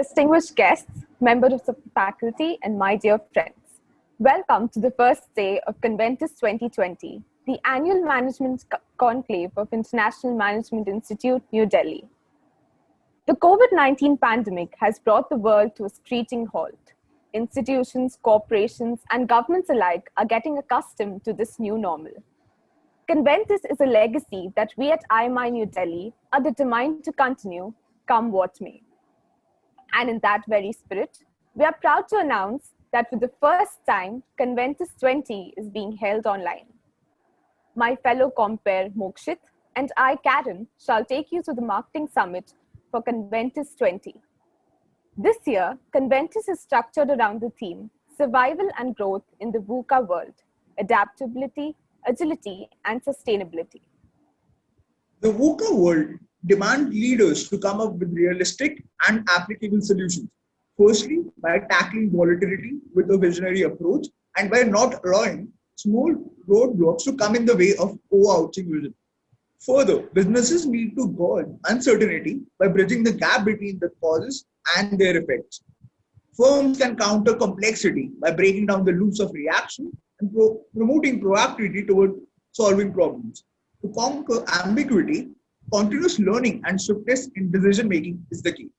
distinguished guests, members of the faculty, and my dear friends. Welcome to the first day of Conventus 2020, the annual management conclave of International Management Institute, New Delhi. The COVID-19 pandemic has brought the world to a screeching halt. Institutions, corporations, and governments alike are getting accustomed to this new normal. Conventus is a legacy that we at IMI New Delhi are determined to continue, come what may. And in that very spirit, we are proud to announce that for the first time, Conventus 20 is being held online. My fellow compere Mokshit and I, Karen, shall take you to the marketing summit for Conventus 20. This year, Conventus is structured around the theme Survival and Growth in the VUCA World, Adaptability, Agility, and Sustainability. The VUCA world demands leaders to come up with realistic and applicable solutions. Firstly, by tackling volatility with a visionary approach and by not allowing small roadblocks to come in the way of overarching vision. Further, businesses need to gauge uncertainty by bridging the gap between the causes and their effects. Firms can counter complexity by breaking down the loops of reaction and promoting proactivity toward solving problems. To conquer ambiguity, continuous learning and swiftness in decision-making is the key.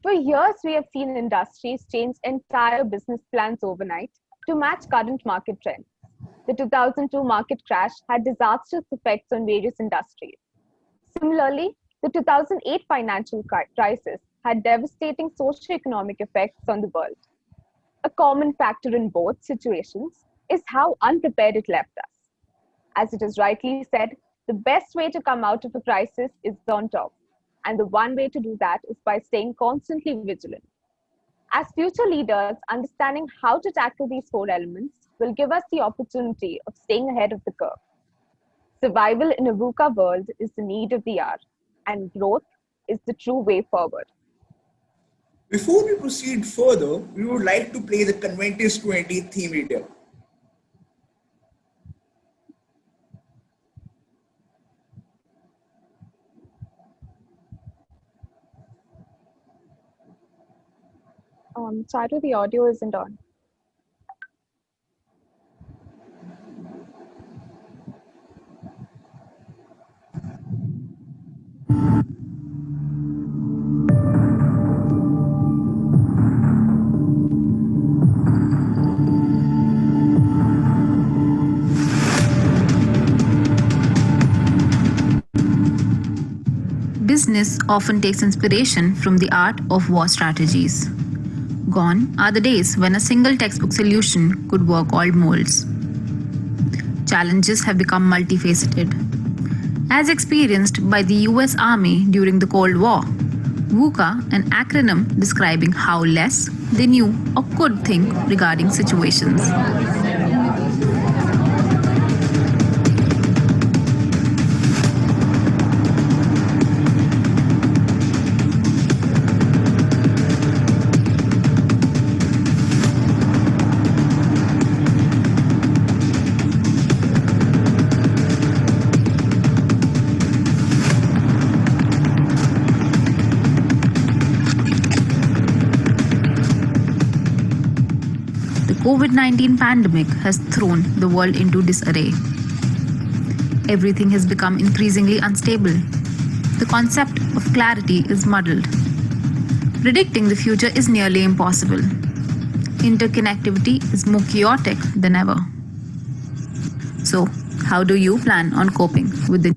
For years, we have seen industries change entire business plans overnight to match current market trends. The 2002 market crash had disastrous effects on various industries. Similarly, the 2008 financial crisis had devastating socio-economic effects on the world. A common factor in both situations is how unprepared it left us. As it is rightly said, the best way to come out of a crisis is on top. And the one way to do that is by staying constantly vigilant. As future leaders, understanding how to tackle these four elements will give us the opportunity of staying ahead of the curve. Survival in a VUCA world is the need of the hour, and growth is the true way forward. Before we proceed further, we would like to play the Conventus 20 theme video. Charu, the audio isn't on. Business often takes inspiration from the art of war strategies. Gone are the days when a single textbook solution could work all molds. Challenges have become multifaceted. As experienced by the US Army during the Cold War, VUCA, an acronym describing how less they knew or could think regarding situations. COVID-19 pandemic has thrown the world into disarray. Everything has become increasingly unstable. The concept of clarity is muddled. Predicting the future is nearly impossible. Interconnectivity is more chaotic than ever. So, how do you plan on coping with the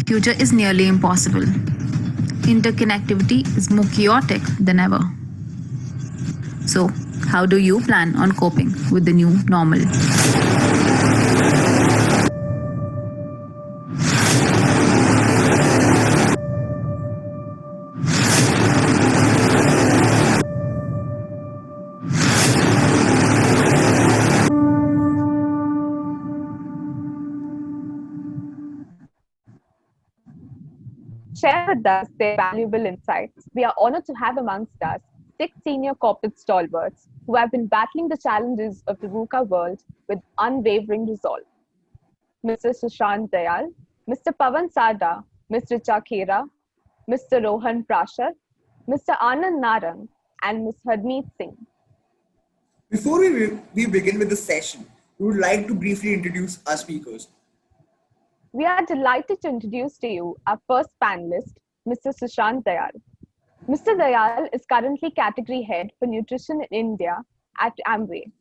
future is nearly impossible. Interconnectivity is more chaotic than ever. So, how do you plan on coping with the new normal? Share with us their valuable insights. We are honored to have amongst us 6 senior corporate stalwarts who have been battling the challenges of the VUCA world with unwavering resolve. Mr. Sushant Dayal, Mr. Pavan Sarda, Ms. Richa Khera, Mr. Rohan Prashar, Mr. Anand Narang, and Ms. Harmeet Singh. Before we begin with the session, we would like to briefly introduce our speakers. We are delighted to introduce to you our first panelist, Mr. Sushant Dayal. Mr. Dayal is currently category head for nutrition in India at Amway.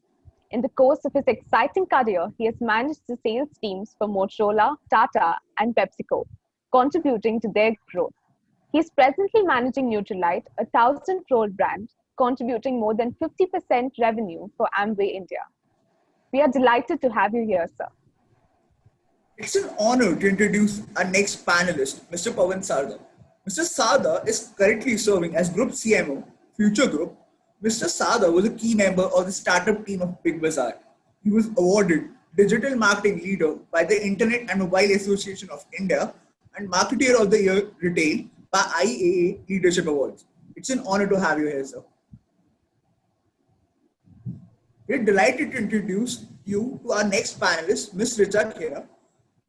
In the course of his exciting career, he has managed the sales teams for Motorola, Tata, and PepsiCo, contributing to their growth. He is presently managing Nutrilite, a 1,000 crore brand, contributing more than 50% revenue for Amway India. We are delighted to have you here, sir. It's an honor to introduce our next panelist, Mr. Pavan Sarda. Mr. Sarda is currently serving as Group CMO, Future Group. Mr. Sarda was a key member of the startup team of Big Bazaar. He was awarded Digital Marketing Leader by the Internet and Mobile Association of India and Marketeer of the Year Retail by IAA Leadership Awards. It's an honor to have you here, sir. We're delighted to introduce you to our next panelist, Ms. Richa Khera.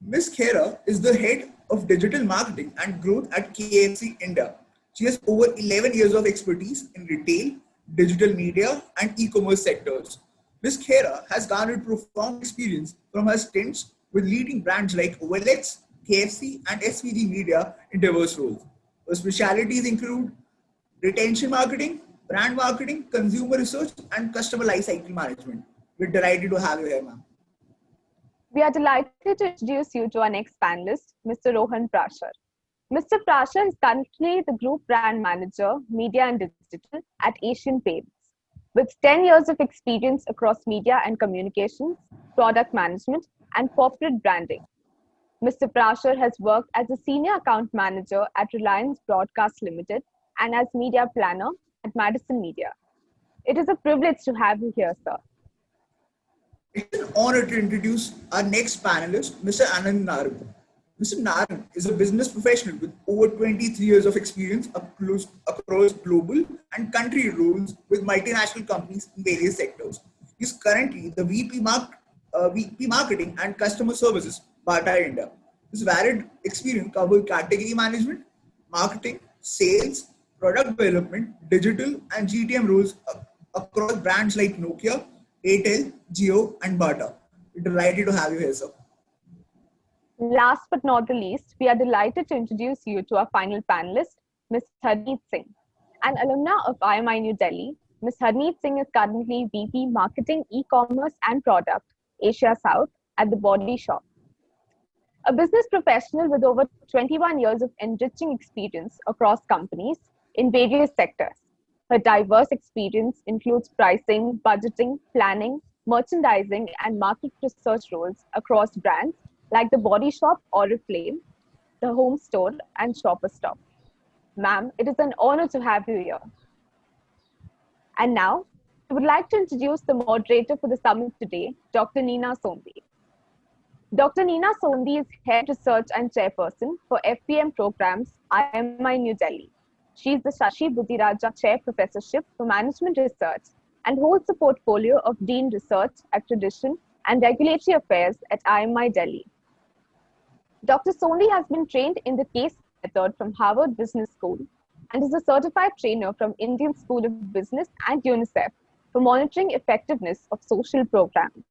Ms. Khera is the head of digital marketing and growth at KFC India. She has over 11 years of expertise in retail, digital media, and e-commerce sectors. Ms. Khera has garnered profound experience from her stints with leading brands like OLX, KFC, and SVG Media in diverse roles. Her specialities include retention marketing, brand marketing, consumer research, and customer lifecycle management. We're delighted to have you here, ma'am. We are delighted to introduce you to our next panelist, Mr. Rohan Prashar. Mr. Prashar is currently the Group Brand Manager, Media and Digital at Asian Paints. With 10 years of experience across media and communications, product management, and corporate branding. Mr. Prashar has worked as a Senior Account Manager at Reliance Broadcast Limited and as Media Planner at Madison Media. It is a privilege to have you here, sir. It's an honor to introduce our next panelist, Mr. Anand Narang. Mr. Narang is a business professional with over 23 years of experience across global and country roles with multinational companies in various sectors. He is currently the VP Marketing and Customer Services, Bata India. His varied experience covers category management, marketing, sales, product development, digital, and GTM roles across brands like Nokia, Airtel, Jio, and Bata. We're delighted to have you here, sir. Last but not the least, we are delighted to introduce you to our final panelist, Ms. Harmeet Singh. An alumna of IMI New Delhi, Ms. Harmeet Singh is currently VP Marketing, E-Commerce and Product, Asia South at The Body Shop. A business professional with over 21 years of enriching experience across companies in various sectors. Her diverse experience includes pricing, budgeting, planning, merchandising, and market research roles across brands like The Body Shop, Oriflame, The Home Store, and Shopper Stop. Ma'am, it is an honor to have you here. And now, I would like to introduce the moderator for the summit today, Dr. Neena Sondhi. Dr. Neena Sondhi is Head Research and Chairperson for FPM Programs, IMI New Delhi. She is the Shashi Buddhiraja Chair Professorship for Management Research and holds a portfolio of Dean Research, Accreditation, and Regulatory Affairs at IMI Delhi. Dr. Sondhi has been trained in the CASE method from Harvard Business School and is a certified trainer from Indian School of Business and UNICEF for monitoring effectiveness of social programs.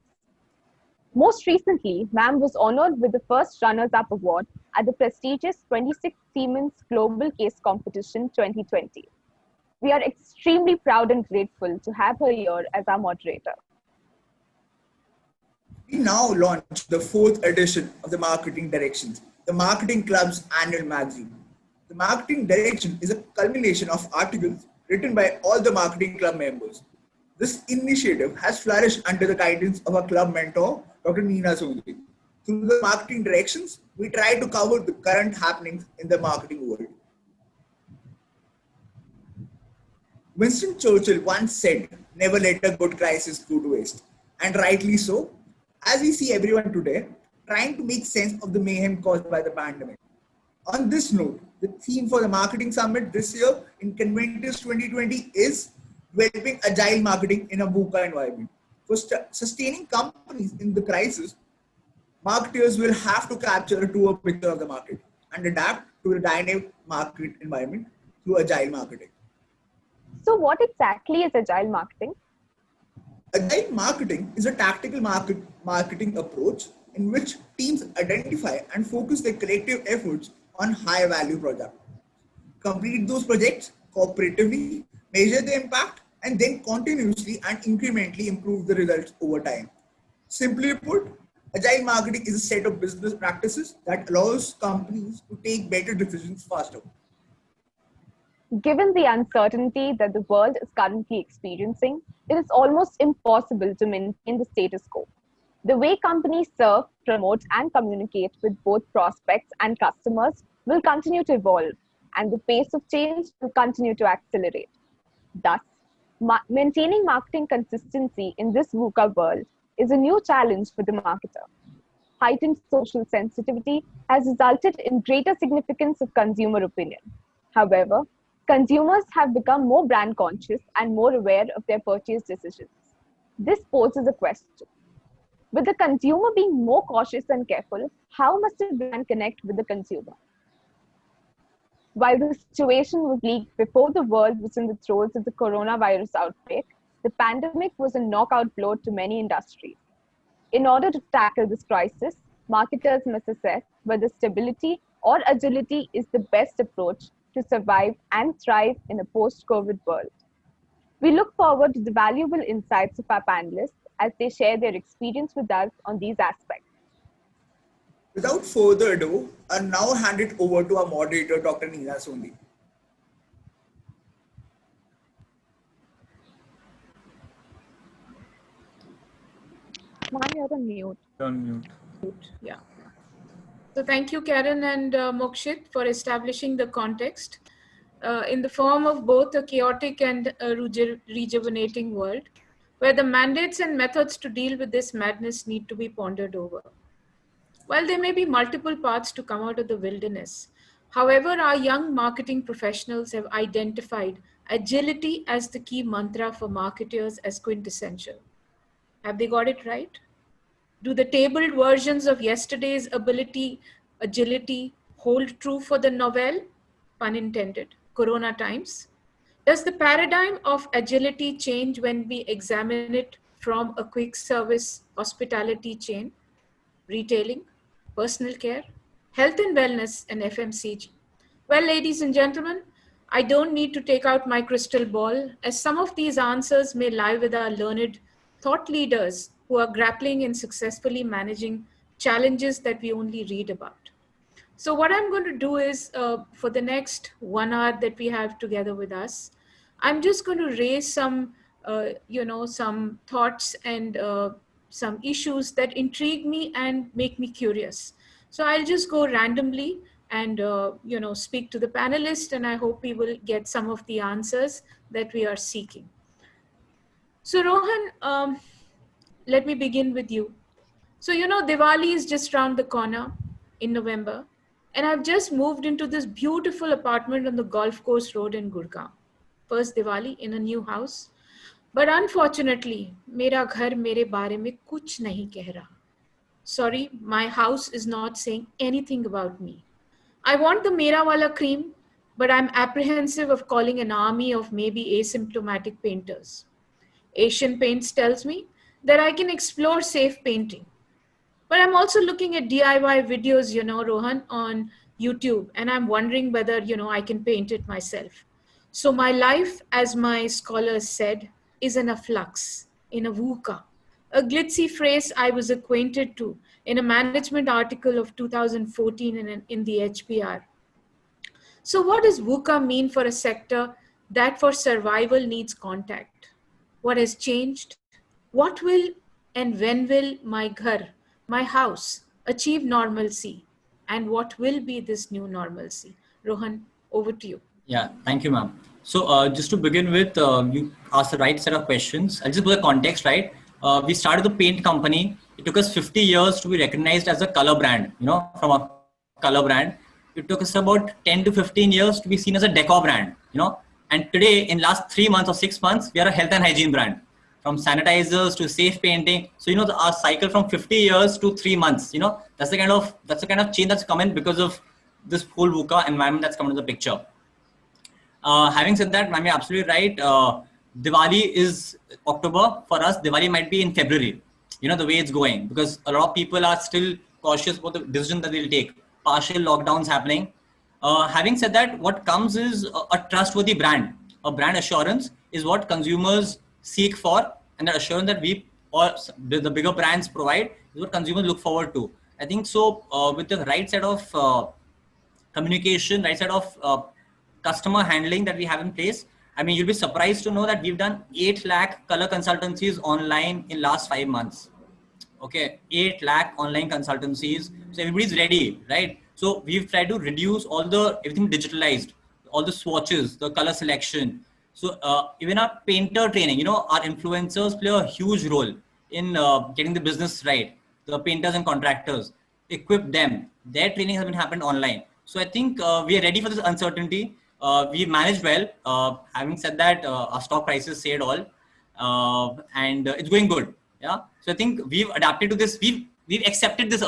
Most recently, ma'am was honored with the first runners-up award at the prestigious 26th Siemens Global Case Competition 2020. We are extremely proud and grateful to have her here as our moderator. We now launch the 4th edition of the Marketing Directions, the Marketing Club's annual magazine. The Marketing Direction is a culmination of articles written by all the Marketing Club members. This initiative has flourished under the guidance of our club mentor, Dr. Neena Sondhi. Through the Marketing Directions, we try to cover the current happenings in the marketing world. Winston Churchill once said, "Never let a good crisis go to waste." And rightly so, as we see everyone today trying to make sense of the mayhem caused by the pandemic. On this note, the theme for the Marketing Summit this year in Conventus 2020 is developing agile marketing in a VUCA environment. For sustaining companies in the crisis, marketers will have to capture a truer picture of the market and adapt to the dynamic market environment through agile marketing. So, what exactly is agile marketing? Agile marketing is a tactical marketing approach in which teams identify and focus their collective efforts on high value projects, complete those projects cooperatively, measure the impact, and then continuously and incrementally improve the results over time. Simply put, agile marketing is a set of business practices that allows companies to take better decisions faster. Given the uncertainty that the world is currently experiencing, it is almost impossible to maintain the status quo. The way companies serve, promote, and communicate with both prospects and customers will continue to evolve, and the pace of change will continue to accelerate. Thus, maintaining marketing consistency in this VUCA world is a new challenge for the marketer. Heightened social sensitivity has resulted in greater significance of consumer opinion. However, consumers have become more brand conscious and more aware of their purchase decisions. This poses a question. With the consumer being more cautious and careful, how must a brand connect with the consumer? While the situation was bleak before the world was in the throes of the coronavirus outbreak, the pandemic was a knockout blow to many industries. In order to tackle this crisis, marketers must assess whether stability or agility is the best approach to survive and thrive in a post-COVID world. We look forward to the valuable insights of our panelists as they share their experience with us on these aspects. Without further ado, I'll now hand it over to our moderator, Dr. Neena Sondi. Man, you're on mute. On mute. Yeah. So thank you, Karen and Mokshit, for establishing the context in the form of both a chaotic and a rejuvenating world, where the mandates and methods to deal with this madness need to be pondered over. While there may be multiple paths to come out of the wilderness, however, our young marketing professionals have identified agility as the key mantra for marketers as quintessential. Have they got it right? Do the tabled versions of yesterday's agility hold true for the novel, pun intended, Corona times? Does the paradigm of agility change when we examine it from a quick service hospitality chain, retailing, personal care, health and wellness, and FMCG? Well, ladies and gentlemen, I don't need to take out my crystal ball, as some of these answers may lie with our learned thought leaders who are grappling and successfully managing challenges that we only read about. So what I'm going to do is, for the next 1 hour that we have together with us, I'm just going to raise some, some thoughts and some issues that intrigue me and make me curious. So I'll just go randomly and, speak to the panelists, and I hope we will get some of the answers that we are seeking. So Rohan, let me begin with you. So, Diwali is just around the corner in November, and I've just moved into this beautiful apartment on the Golf Course Road in Gurgaon. First Diwali in a new house. But unfortunately, mera ghar mere baare mein kuch nahi keh raha. Sorry, my house is not saying anything about me. I want the Mera Wala cream, but I'm apprehensive of calling an army of maybe asymptomatic painters. Asian Paints tells me that I can explore safe painting. But I'm also looking at DIY videos, Rohan, on YouTube, and I'm wondering whether, I can paint it myself. So my life, as my scholars said, is in a flux, in a VUCA, a glitzy phrase I was acquainted to in a management article of 2014 in the HBR. So what does VUCA mean for a sector that for survival needs contact? What has changed? What will and when will my ghar, my house, achieve normalcy? And what will be this new normalcy? Rohan, over to you. Yeah, thank you, ma'am. So just to begin with, you asked the right set of questions. I'll just put the context, right? We started the paint company. It took us 50 years to be recognized as a color brand, from a color brand. It took us about 10 to 15 years to be seen as a decor brand, And today, in last 3 months or 6 months, we are a health and hygiene brand. from sanitizers to safe painting. So, our cycle from 50 years to 3 months, that's the kind of change that's come in because of this whole VUCA environment that's come into the picture. Having said that, I'm absolutely right. Diwali is October. For us, Diwali might be in February, the way it's going, because a lot of people are still cautious about the decision that they'll take. Partial lockdowns happening. Having said that, what comes is a trustworthy brand. A brand assurance is what consumers seek for, and the assurance that we or the bigger brands provide is what consumers look forward to. I think so. With the right set of communication, right set of customer handling that we have in place, you'll be surprised to know that we've done 8 lakh color consultancies online in last 5 months. Okay, 8 lakh online consultancies. So everybody's ready, right? So we've tried to reduce everything digitalized, all the swatches, the color selection. So even our painter training, our influencers play a huge role in getting the business right. The painters and contractors, equip them. Their training has been happened online. So I think we are ready for this uncertainty. We managed well. Having said that, our stock prices say it all, and it's going good. Yeah. So I think we've adapted to this. We've accepted this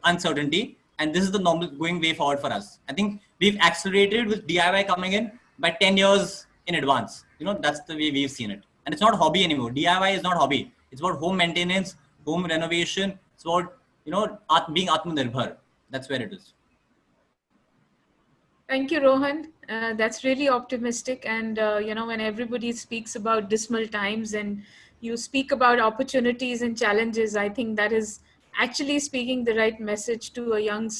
uncertainty, and this is the normal going way forward for us. I think we've accelerated with DIY coming in by 10 years in advance. That's the way we've seen it. And it's not a hobby anymore. DIY is not hobby. It's about home maintenance, home renovation. It's about, being Atmanirbhar. That's where it is. Thank you, Rohan. That's really optimistic. And, when everybody speaks about dismal times and you speak about opportunities and challenges, I think that is actually speaking the right message to a young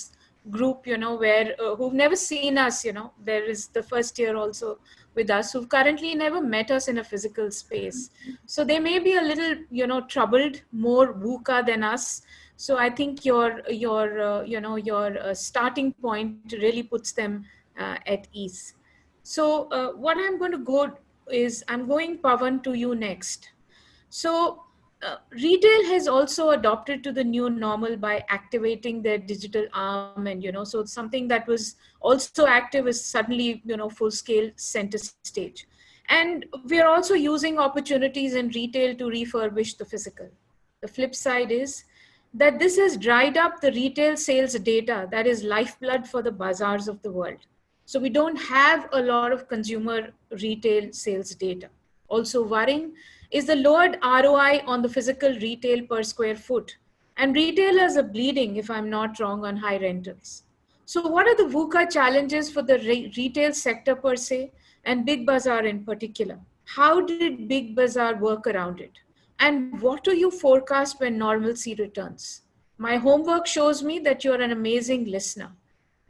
group, where who've never seen us, there is the first year also with us who've currently never met us in a physical space. So they may be a little, troubled, more VUCA than us. So I think your starting point really puts them at ease. So what I'm going to go is, I'm going, Pawan, to you next. So retail has also adopted to the new normal by activating their digital arm, and so it's something that was also active is suddenly full scale center stage. And we are also using opportunities in retail to refurbish the physical. The flip side is that this has dried up the retail sales data that is lifeblood for the bazaars of the world. So we don't have a lot of consumer retail sales data. Also worrying is the lowered ROI on the physical retail per square foot. And retailers are bleeding, if I'm not wrong, on high rentals. So what are the VUCA challenges for the retail sector per se, and Big Bazaar in particular? How did Big Bazaar work around it? And what do you forecast when normalcy returns? My homework shows me that you're an amazing listener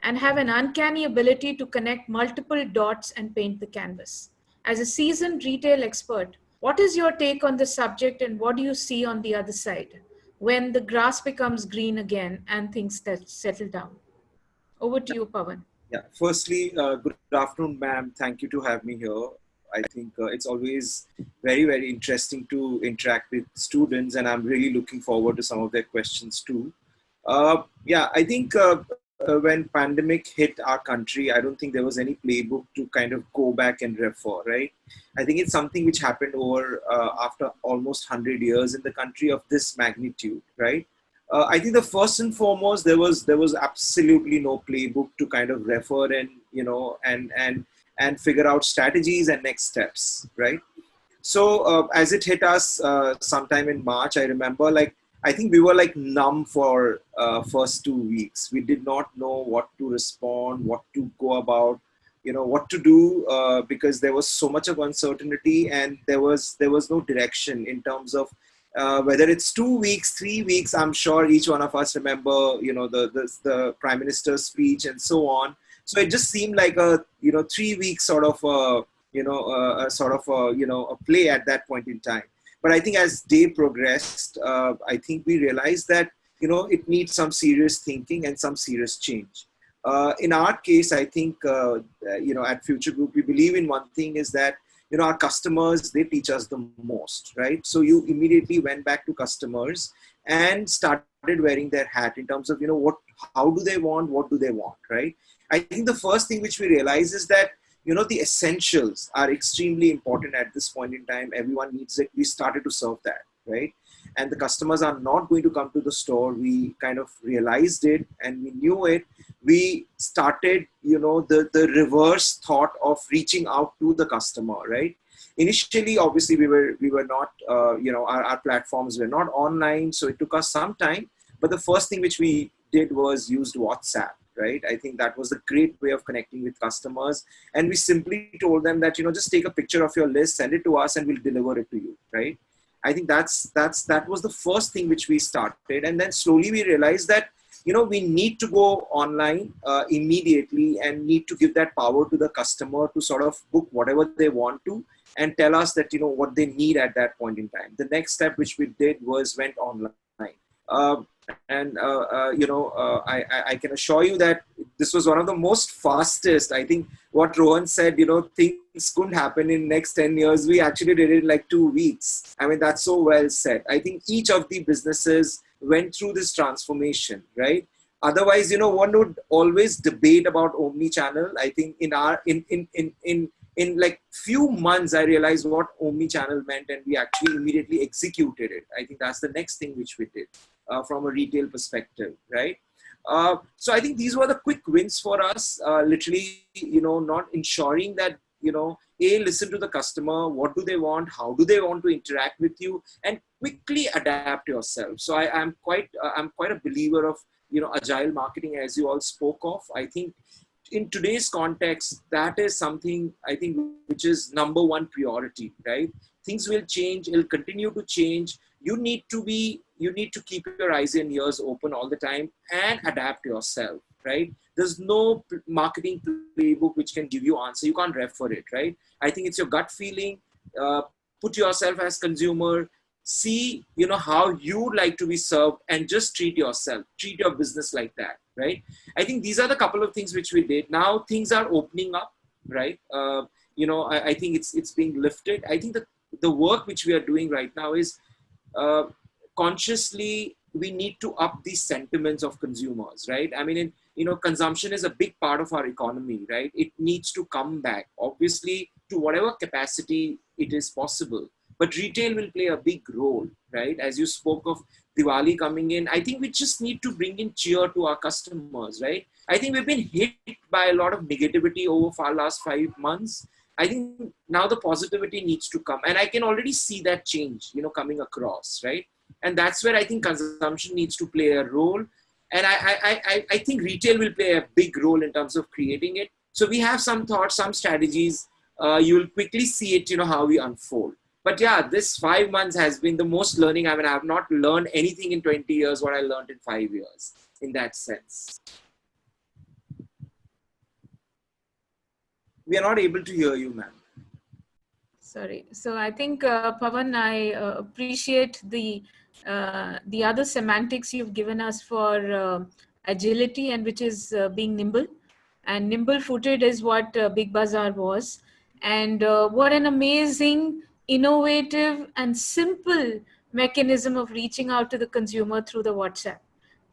and have an uncanny ability to connect multiple dots and paint the canvas. As a seasoned retail expert, what is your take on the subject, and what do you see on the other side when the grass becomes green again and things settle down? Over to you, Pawan. Yeah, firstly, good afternoon, ma'am. Thank you to have me here. I think it's always very, very interesting to interact with students, and I'm really looking forward to some of their questions too. I think when pandemic hit our country, I don't think there was any playbook to kind of go back and refer, right? I think it's something which happened over after almost 100 years in the country of this magnitude, right? I think the first and foremost, there was absolutely no playbook to kind of refer and figure out strategies and next steps, right? So as it hit us sometime in March, I remember I think we were numb for first 2 weeks. We did not know what to respond, what to go about, what to do, because there was so much of uncertainty, and there was no direction in terms of whether it's 2 weeks, 3 weeks. I'm sure each one of us remember, the Prime Minister's speech and so on. So it just seemed like a 3 week sort of a play at that point in time. But I think as day progressed, I think we realized that, it needs some serious thinking and some serious change. In our case, I think, at Future Group, we believe in one thing is that, our customers, they teach us the most, right? So you immediately went back to customers and started wearing their hat in terms of, how do they want, what do they want, right? I think the first thing which we realize is that, the essentials are extremely important at this point in time. Everyone needs it. We started to serve that, right? And the customers are not going to come to the store. We kind of realized it and we knew it. We started, the reverse thought of reaching out to the customer, right? Initially, obviously, we were not, our platforms were not online. So it took us some time. But the first thing which we did was used WhatsApp, right? I think that was a great way of connecting with customers. And we simply told them that, just take a picture of your list, send it to us, and we'll deliver it to you, right? I think that was the first thing which we started. And then slowly we realized that, we need to go online immediately and need to give that power to the customer to sort of book whatever they want to and tell us that, what they need at that point in time. The next step which we did was went online. I can assure you that this was one of the most fastest. I think what Rohan said, things couldn't happen in next 10 years. We actually did it in like 2 weeks. I mean, that's so well said. I think each of the businesses went through this transformation, right? Otherwise, one would always debate about omni-channel. I think in like few months, I realized what omni-channel meant and we actually immediately executed it. I think that's the next thing which we did. From a retail perspective, right? So I think these were the quick wins for us, literally, not ensuring that, listen to the customer, what do they want, how do they want to interact with you, and quickly adapt yourself. So I'm quite a believer of, agile marketing, as you all spoke of. I think in today's context, that is something I think which is number one priority, right? Things will change, it'll continue to change. You need to keep your eyes and ears open all the time and adapt yourself, right? There's no marketing playbook which can give you answer. You can't refer it, right? I think it's your gut feeling. Put yourself as consumer, see, how you like to be served and just treat yourself, treat your business like that, right? I think these are the couple of things which we did. Now things are opening up, right? I think it's being lifted. I think the work which we are doing right now is consciously we need to up the sentiments of consumers, right? I mean, consumption is a big part of our economy, right? It needs to come back, obviously, to whatever capacity it is possible. But retail will play a big role, right? As you spoke of Diwali coming in, I think we just need to bring in cheer to our customers, right? I think we've been hit by a lot of negativity over our last 5 months. I think now the positivity needs to come. And I can already see that change, coming across, right? And that's where I think consumption needs to play a role. And I think retail will play a big role in terms of creating it. So we have some thoughts, some strategies. You'll quickly see it, how we unfold. But yeah, this 5 months has been the most learning. I mean, I have not learned anything in 20 years what I learned in 5 years in that sense. We are not able to hear you, ma'am. Sorry. So I think, Pawan, I appreciate the other semantics you've given us for agility and which is being nimble. And nimble-footed is what Big Bazaar was. And what an amazing, innovative and simple mechanism of reaching out to the consumer through the WhatsApp.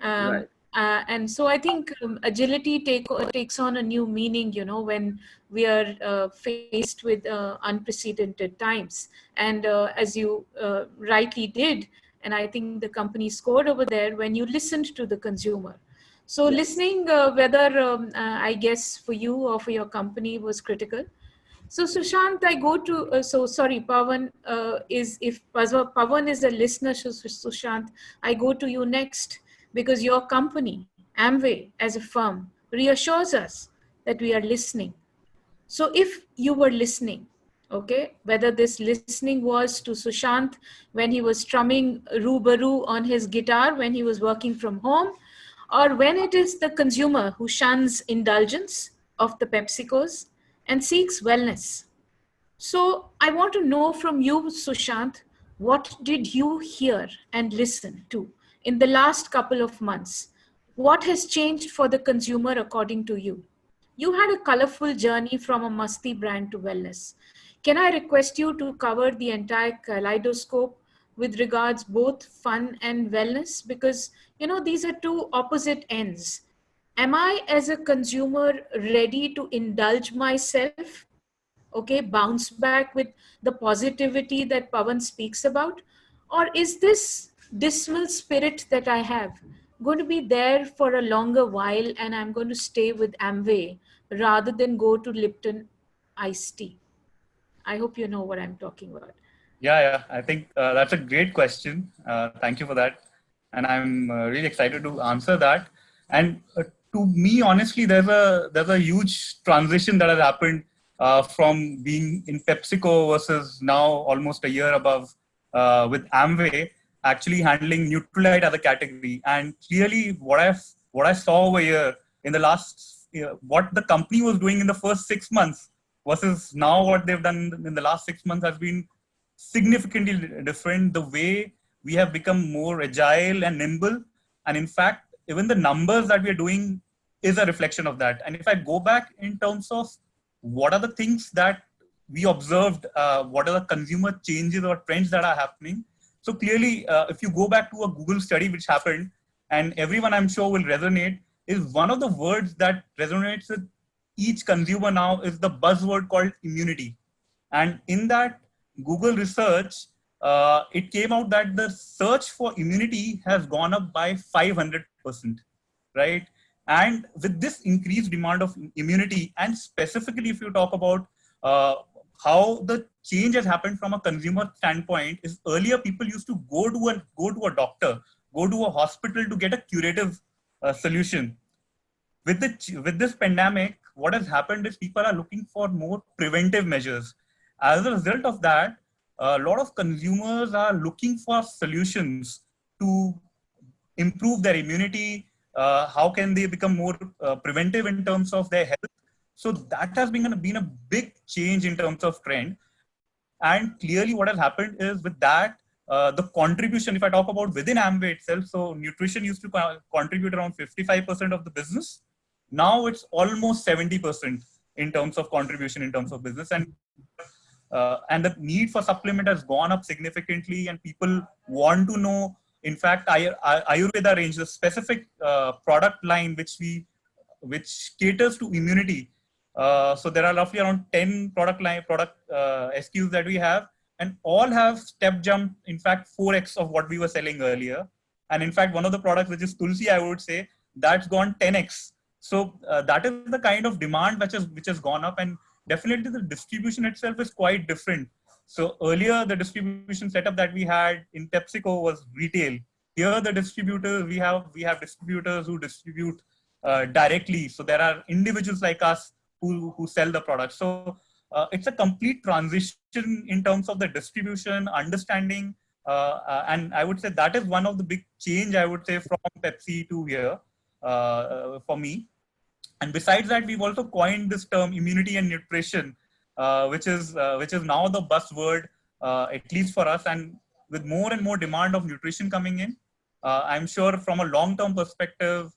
Right. And so I think agility takes on a new meaning, when we are faced with unprecedented times. And as you rightly did, and I think the company scored over there, when you listened to the consumer. So yes. Listening, whether I guess for you or for your company was critical. So Sushant, I go to, Pawan if Pawan is a listener, Sushant, I go to you next. Because your company, Amway, as a firm, reassures us that we are listening. So if you were listening, okay, whether this listening was to Sushant when he was strumming Roobaroo on his guitar when he was working from home, or when it is the consumer who shuns indulgence of the PepsiCos and seeks wellness. So I want to know from you, Sushant, what did you hear and listen to in the last couple of months? What has changed for the consumer according to you? You had a colorful journey from a Masti brand to wellness. Can I request you to cover the entire kaleidoscope with regards both fun and wellness? Because, these are two opposite ends. Am I as a consumer ready to indulge myself okay, bounce back with the positivity that Pawan speaks about? Or is this dismal spirit that I have going to be there for a longer while, and I'm going to stay with Amway rather than go to Lipton iced tea? I hope you know what I'm talking about. Yeah. I think that's a great question. Thank you for that. And I'm really excited to answer that. And to me, honestly, there's a huge transition that has happened from being in PepsiCo versus now almost a year above with Amway, actually handling Nutralite as a category. And clearly, what I saw over here in the last what the company was doing in the first 6 months versus now what they've done in the last 6 months has been significantly different. The way we have become more agile and nimble, and in fact, even the numbers that we are doing is a reflection of that. And if I go back in terms of what are the things that we observed, what are the consumer changes or trends that are happening. So clearly, if you go back to a Google study which happened, and everyone I'm sure will resonate, is one of the words that resonates with each consumer now is the buzzword called immunity. And in that Google research, it came out that the search for immunity has gone up by 500%, right? And with this increased demand of immunity, and specifically if you talk about how the change has happened from a consumer standpoint, is earlier people used to go to a doctor, go to a hospital to get a curative solution. With this pandemic, what has happened is people are looking for more preventive measures. As a result of that, a lot of consumers are looking for solutions to improve their immunity. How can they become more preventive in terms of their health? So that has been a big change in terms of trend. And clearly what has happened is with that, the contribution, if I talk about within Amway itself, so nutrition used to contribute around 55% of the business. Now it's almost 70% in terms of contribution in terms of business. And the need for supplement has gone up significantly, and people want to know. In fact, Ayurveda range, the specific product line which caters to immunity. So there are roughly around 10 product SKUs that we have, and all have step jumped, in fact, 4x of what we were selling earlier. And in fact, one of the products, which is Tulsi, I would say, that's gone 10x. So that is the kind of demand which has gone up, and definitely the distribution itself is quite different. So earlier, the distribution setup that we had in PepsiCo was retail. Here, the distributors, we have distributors who distribute directly. So there are individuals like us who sell the product. So it's a complete transition in terms of the distribution, understanding, and I would say that is one of the big change, I would say, from Pepsi to here for me. And besides that, we've also coined this term immunity and nutrition, which is now the buzzword, at least for us. And with more and more demand of nutrition coming in, I'm sure from a long-term perspective,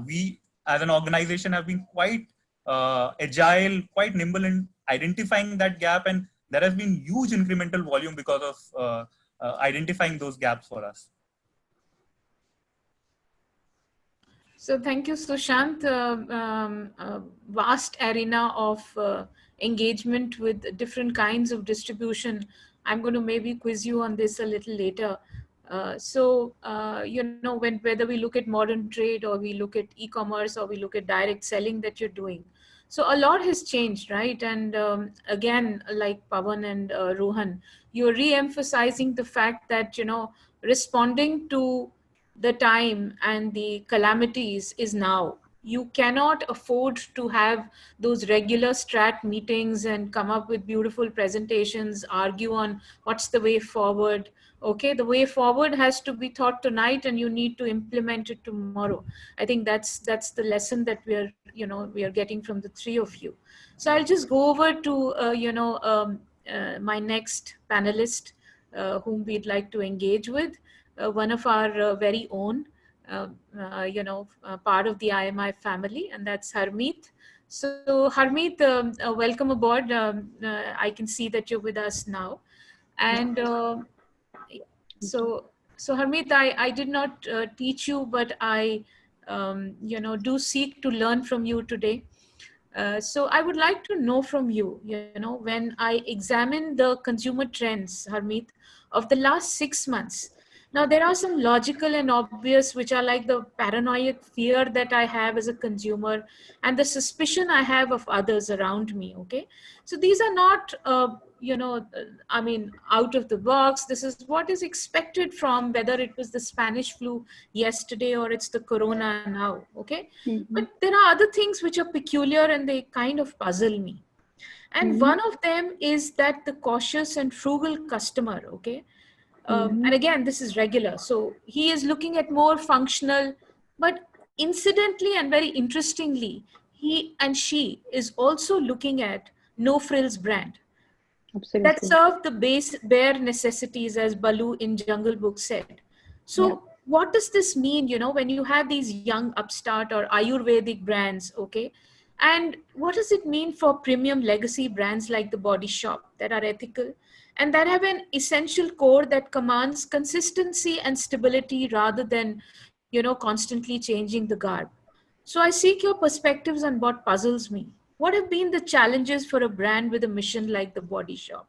we as an organization have been quite agile, quite nimble in identifying that gap, and there has been huge incremental volume because of identifying those gaps for us. So thank you, Sushant. Vast arena of engagement with different kinds of distribution. I'm going to maybe quiz you on this a little later. Whether we look at modern trade, or we look at e-commerce, or we look at direct selling that you're doing. So a lot has changed, right? And again, like Pawan and Rohan, you're re-emphasizing the fact that, responding to the time and the calamities is now. You cannot afford to have those regular strat meetings and come up with beautiful presentations, argue on what's the way forward. Okay, the way forward has to be thought tonight, and you need to implement it tomorrow. I think that's the lesson that we are getting from the three of you. So I'll just go over to my next panelist, whom we'd like to engage with. One of our very own, part of the IMI family, and that's Harmeet. So Harmeet, welcome aboard. I can see that you're with us now. And so Harmeet, I did not teach you, but I, do seek to learn from you today. So I would like to know from you, when I examine the consumer trends, Harmeet, of the last 6 months, now there are some logical and obvious, which are like the paranoid fear that I have as a consumer and the suspicion I have of others around me. Okay. So these are not, I mean, out of the box. This is what is expected from whether it was the Spanish flu yesterday or it's the corona now. Okay. But there are other things which are peculiar and they kind of puzzle me. And one of them is that the cautious and frugal customer, okay? And again, this is regular. So he is looking at more functional, but incidentally and very interestingly, he and she is also looking at No Frills brand that Absolutely. serve the bare necessities, as Balu in Jungle Book said. So, Yeah. what does this mean, when you have these young upstart or Ayurvedic brands, okay? And what does it mean for premium legacy brands like the Body Shop that are ethical and that have an essential core that commands consistency and stability rather than, constantly changing the garb? So I seek your perspectives on what puzzles me. What have been the challenges for a brand with a mission like the Body Shop?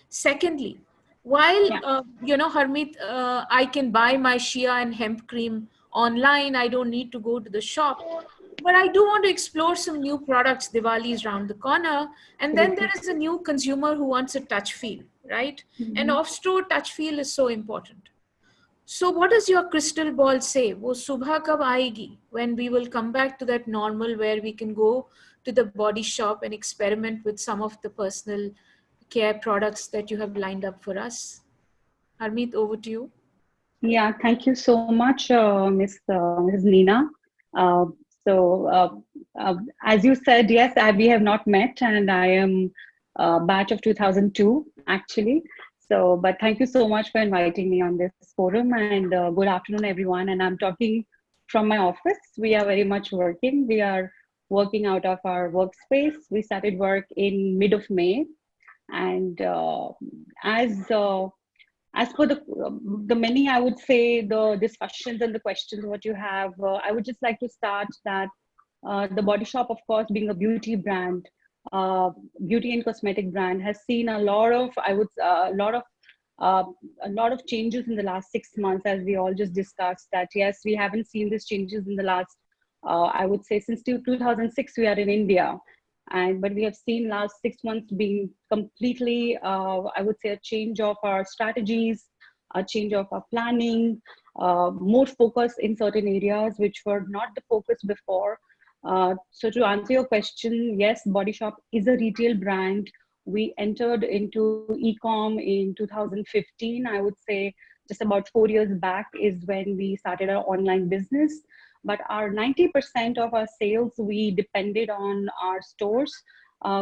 Secondly, while Yeah. Harmeet, I can buy my Shea and hemp cream online. I don't need to go to the shop. But I do want to explore some new products. Diwali is round the corner. And then there Absolutely. is a new consumer who wants a touch feel, right? And Mhm. off-store touch feel is so important. So what does your crystal ball say? वो सुबह कब आएगी? When we will come back to that normal where we can go to the Body Shop and experiment with some of the personal care products that you have lined up for us. Harmeet, over to you. Yeah, thank you so much, Ms. Nina. Uh, so, as you said, yes, we have not met, and I am batch of 2002, actually. So, but thank you so much for inviting me on this forum, and good afternoon, everyone. And I'm talking from my office. We are very much working. We are working out of our workspace. We started work in mid of May, and as as per the many, I would say, the discussions and the questions what you have, I would just like to start that the Body Shop, of course, being a beauty brand, uh, beauty and cosmetic brand, has seen a lot of, uh, a lot of changes in the last 6 months, as we all just discussed. That yes, we haven't seen these changes in the last, I would say, since 2006 we are in India, and but we have seen last 6 months being completely, I would say, a change of our strategies, a change of our planning, more focus in certain areas which were not the focus before. So to answer your question, yes, Body Shop is a retail brand. We entered into e-com in 2015. I would say just about 4 years back is when we started our online business. But our 90% of our sales, we depended on our stores,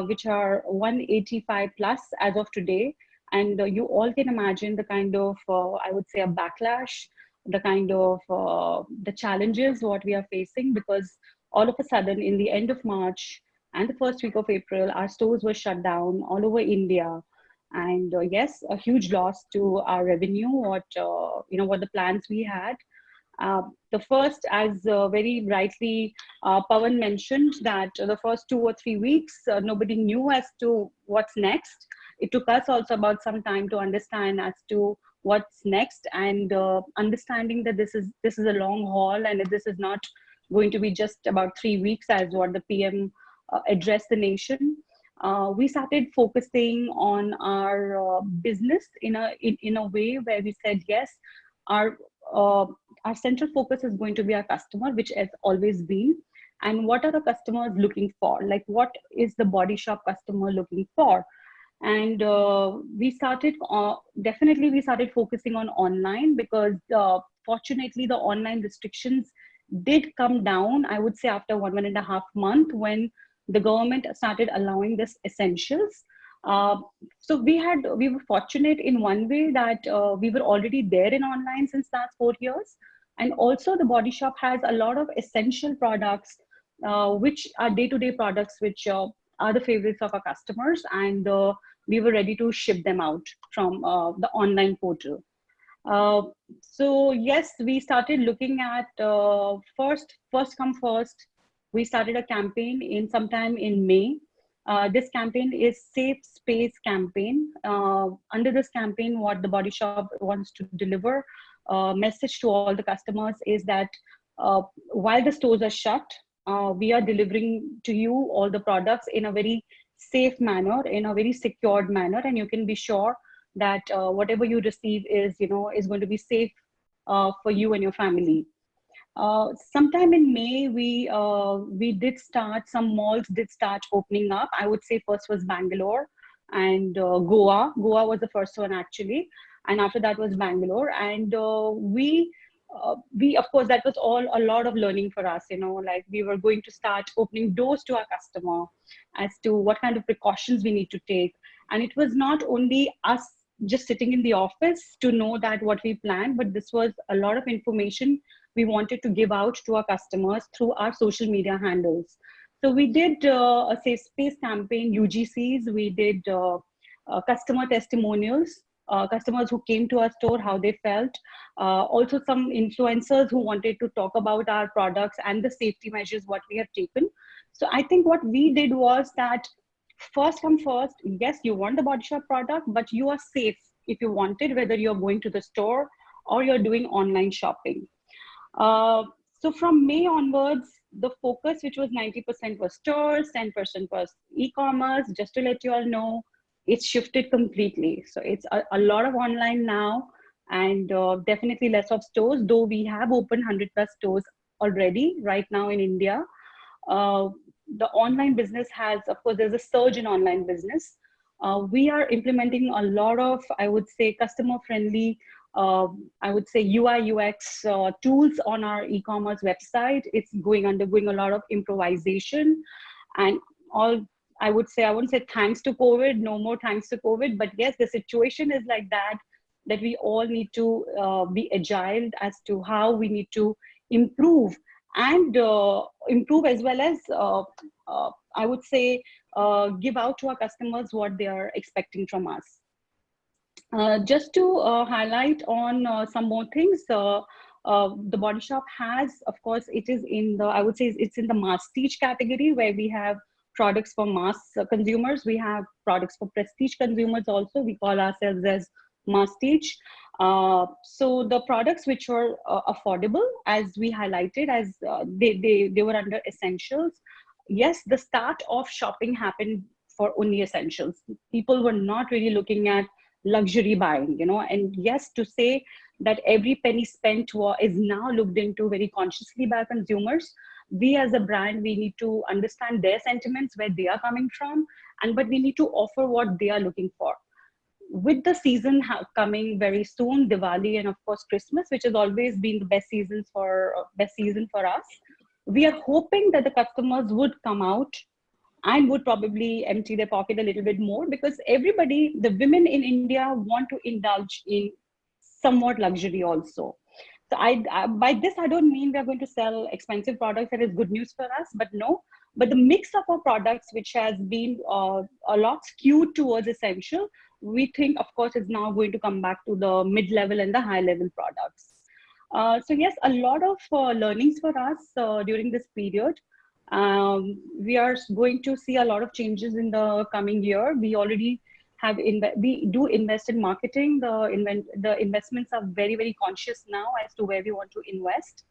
which are 185 plus as of today. And you all can imagine the kind of, I would say, a backlash, the kind of the challenges what we are facing, because all of a sudden in the end of March and the first week of April, our stores were shut down all over India. And yes, a huge loss to our revenue, what the plans we had. The first, as very rightly Pawan mentioned, that the first 2 or 3 weeks, nobody knew as to what's next. It took us also about some time to understand as to what's next, and understanding that this is a long haul, and this is not going to be just about 3 weeks as what the PM addressed the nation. We started focusing on our business in a way where we said yes, our uh, our central focus is going to be our customer, which has always been. And what are the customers looking for? Like, what is the Body Shop customer looking for? And we started, definitely we started focusing on online, because fortunately the online restrictions did come down, I would say, after 1.5 months, when the government started allowing this essentials. Uh, so we were fortunate in one way that we were already there in online since last 4 years, and also the Body Shop has a lot of essential products, which are day-to-day products, which are the favorites of our customers, and we were ready to ship them out from the online portal. Uh, so yes, we started looking at first come first. we started a campaign in sometime in May. This campaign is Safe Space campaign. Under this campaign, what the Body Shop wants to deliver message to all the customers is that while the stores are shut, we are delivering to you all the products in a very safe manner, in a very secured manner, and you can be sure that whatever you receive is, is going to be safe for you and your family. Sometime in May, we did start, some malls did start opening up. I would say first was Bangalore and Goa. Goa was the first one actually. And after that was Bangalore. And we, of course, that was all a lot of learning for us, like we were going to start opening doors to our customer as to what kind of precautions we need to take. And it was not only us just sitting in the office to know that what we planned, but this was a lot of information we wanted to give out to our customers through our social media handles. So we did a Safe Space campaign, UGCs, we did customer testimonials, customers who came to our store, how they felt. Also some influencers who wanted to talk about our products and the safety measures, what we have taken. So I think what we did was that first come first, yes, you want the Body Shop product, but you are safe if you want it, whether you're going to the store or you're doing online shopping. So from May onwards, the focus, which was 90% was stores, 10% was e-commerce. Just to let you all know, it's shifted completely. So it's a lot of online now, and definitely less of stores, though we have opened 100+ stores already right now in India. The online business has, of course, there's a surge in online business. We are implementing a lot of, I would say, customer-friendly, I would say UI UX tools on our e-commerce website. It's undergoing a lot of improvisation, and all, I would say, I wouldn't say thanks to COVID, no more thanks to COVID, but yes, the situation is like that we all need to be agile as to how we need to improve and improve, as well as I would say give out to our customers what they are expecting from us. Just to highlight on some more things, the Body Shop has, of course, it is in the, I would say it's in the masstige category, where we have products for mass consumers. We have products for prestige consumers also. We call ourselves as masstige. So the products which were affordable, as we highlighted, as they were under essentials. Yes, the start of shopping happened for only essentials. People were not really looking at luxury buying, and yes, to say that every penny spent is now looked into very consciously by consumers. We as a brand, we need to understand their sentiments, where they are coming from, but we need to offer what they are looking for. With the season coming very soon, Diwali and of course Christmas, which has always been the best season for us, we are hoping that the customers would come out and would probably empty their pocket a little bit more, because everybody, the women in India, want to indulge in somewhat luxury also. So by this, I don't mean we're going to sell expensive products. That is good news for us, but no. But the mix of our products, which has been a lot skewed towards essential, we think, of course, is now going to come back to the mid-level and the high-level products. So yes, a lot of learnings for us during this period. We are going to see a lot of changes in the coming year. We already have we do invest in marketing. The investments are very, very conscious now as to where we want to invest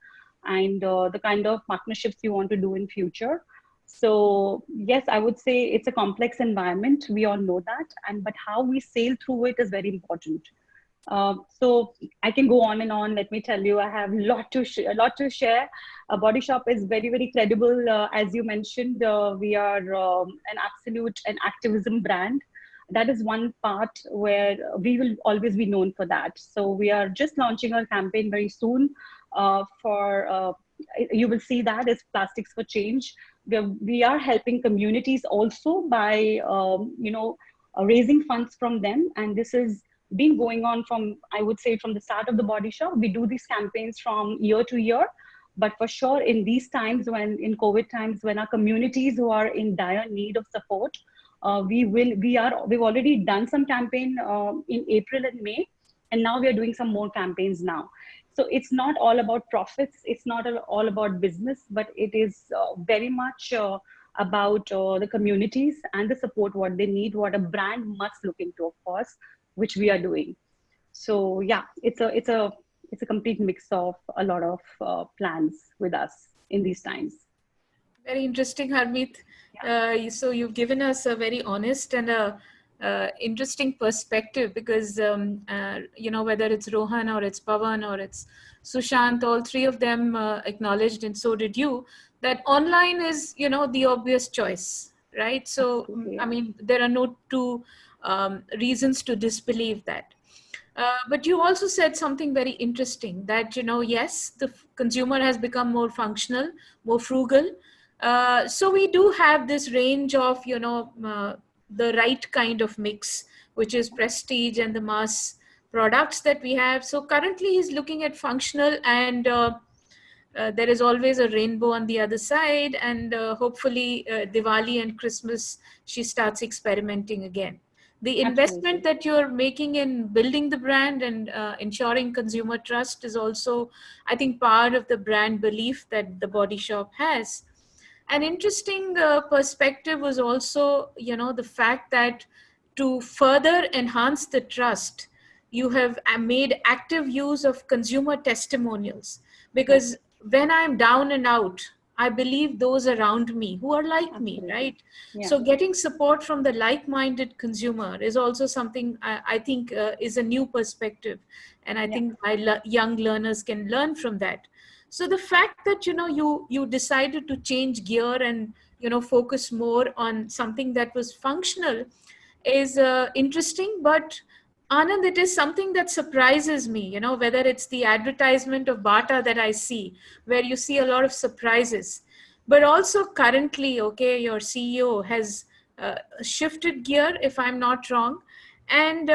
and the kind of partnerships we want to do in future. So yes, I would say it's a complex environment. We all know that, but how we sail through it is very important. So I can go on and on. Let me tell you, I have a lot to share. Body Shop is very, very credible. As you mentioned, we are an activism brand. That is one part where we will always be known for that. So we are just launching our campaign very soon you will see that it's Plastics for Change. We are helping communities also by, raising funds from them. And this is been going on from, I would say, from the start of the Body Shop. We do these campaigns from year to year, but for sure in these times, in COVID times, when our communities who are in dire need of support, we've already done some campaign in April and May, and now we are doing some more campaigns now. So it's not all about profits. It's not all about business, but it is very much about the communities and the support, what they need, what a brand must look into, of course, which we are doing. So yeah, it's a complete mix of a lot of plans with us in these times. Very interesting, Harmeet. So you've given us a very honest and interesting perspective, because whether it's Rohan or it's Pawan or it's Sushant, all three of them acknowledged, and so did you, that online is the obvious choice, right? So I mean, there are no two reasons to disbelieve that. But you also said something very interesting, that yes, the consumer has become more functional, more frugal. So we do have this range of the right kind of mix, which is prestige and the mass products that we have. So currently he's looking at functional, and there is always a rainbow on the other side, and hopefully Diwali and Christmas she starts experimenting again. The investment that you're making in building the brand and ensuring consumer trust is also, I think, part of the brand belief that the Body Shop has. An interesting perspective was also, the fact that to further enhance the trust, you have made active use of consumer testimonials, because when I'm down and out, I believe those around me who are like me, right? Yeah. So getting support from the like-minded consumer is also something I think is a new perspective. And I think my young learners can learn from that. So the fact that, you decided to change gear and, focus more on something that was functional is interesting. But Anand, it is something that surprises me, whether it's the advertisement of Bata that I see, where you see a lot of surprises, but also currently, okay, your CEO has shifted gear, if I'm not wrong. And,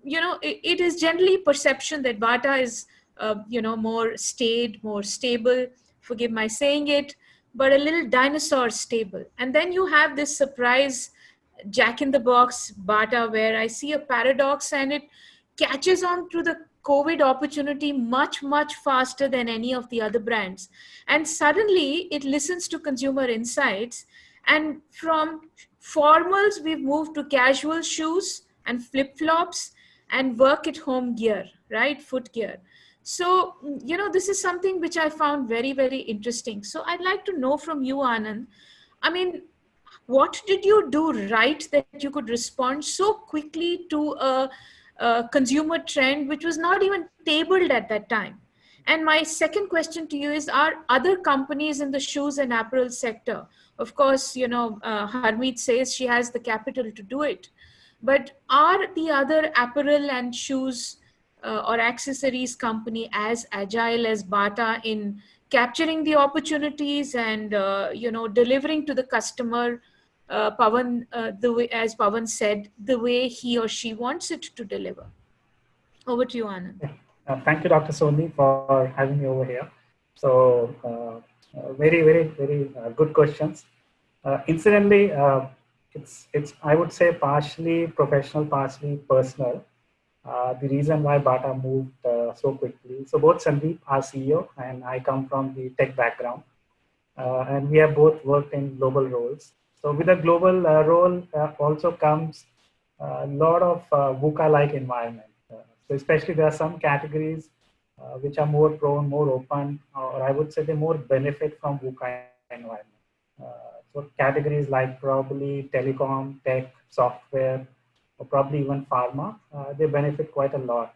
it is generally perception that Bata is, more staid, more stable, forgive my saying it, but a little dinosaur stable. And then you have this surprise Jack in the Box Bata, where I see a paradox, and it catches on to the COVID opportunity much, much faster than any of the other brands. And suddenly it listens to consumer insights. And from formals, we've moved to casual shoes and flip-flops and work at home gear, right? Foot gear. So, this is something which I found very, very interesting. So I'd like to know from you, Anand, I mean, what did you do right that you could respond so quickly to a consumer trend which was not even tabled at that time? And my second question to you is, are other companies in the shoes and apparel sector, of course, Harmeet says she has the capital to do it, but are the other apparel and shoes or accessories company as agile as Bata in capturing the opportunities and, delivering to the customer, Pawan, the way, as Pawan said, the way he or she wants it to deliver? Over to you, Anand. Thank you, Dr. Soni, for having me over here. So, very, very, very good questions. Incidentally, it's I would say partially professional, partially personal. The reason why Bata moved so quickly. So both Sandeep, our CEO, and I come from the tech background, and we have both worked in global roles. So with a global role also comes a lot of VUCA-like environment. So especially there are some categories which are more prone, more open, or I would say they more benefit from VUCA environment. So categories like probably telecom, tech, software, or probably even pharma, they benefit quite a lot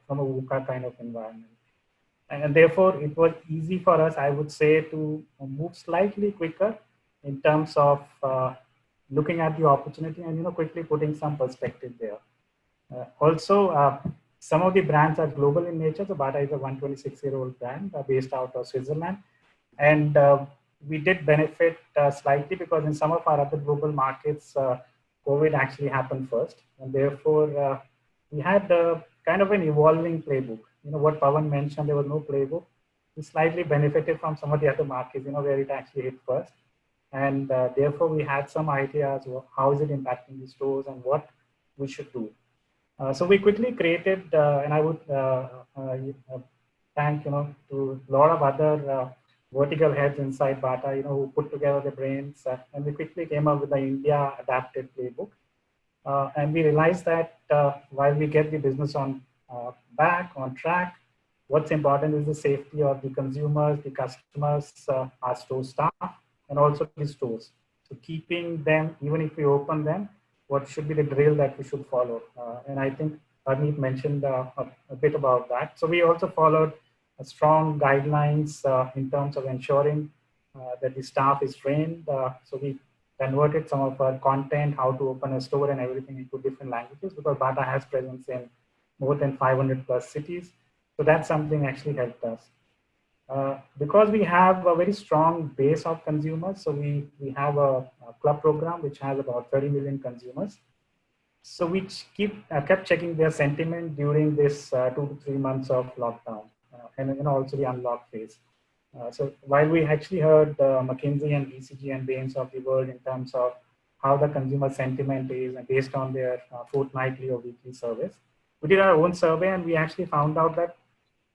from a VUCA kind of environment. And therefore, it was easy for us, I would say, to move slightly quicker in terms of looking at the opportunity and quickly putting some perspective there. Also, some of the brands are global in nature. So Bata is a 126-year-old brand based out of Switzerland. And we did benefit slightly because in some of our other global markets, COVID actually happened first. And therefore, we had kind of an evolving playbook. What Pawan mentioned, there was no playbook. We slightly benefited from some of the other markets, where it actually hit first. And therefore, we had some ideas of how is it impacting the stores and what we should do. So we quickly created, and I would thank, to a lot of other vertical heads inside Bata, who put together the brains, and we quickly came up with the India adapted playbook. And we realized that while we get the business on track, what's important is the safety of the consumers, the customers, our store staff, and also the stores. So keeping them, even if we open them, what should be the drill that we should follow? And I think Harmeet mentioned a bit about that. So we also followed strong guidelines in terms of ensuring that the staff is trained. So we converted some of our content, how to open a store and everything into different languages, because Bata has presence in more than 500 plus cities. So that's something actually helped us. Because we have a very strong base of consumers, so we have a club program which has about 30 million consumers. So we kept checking their sentiment during this 2 to 3 months of lockdown and also the unlock phase. So while we actually heard McKinsey and BCG and Bain's of the world in terms of how the consumer sentiment is and based on their fortnightly or weekly surveys, we did our own survey and we actually found out that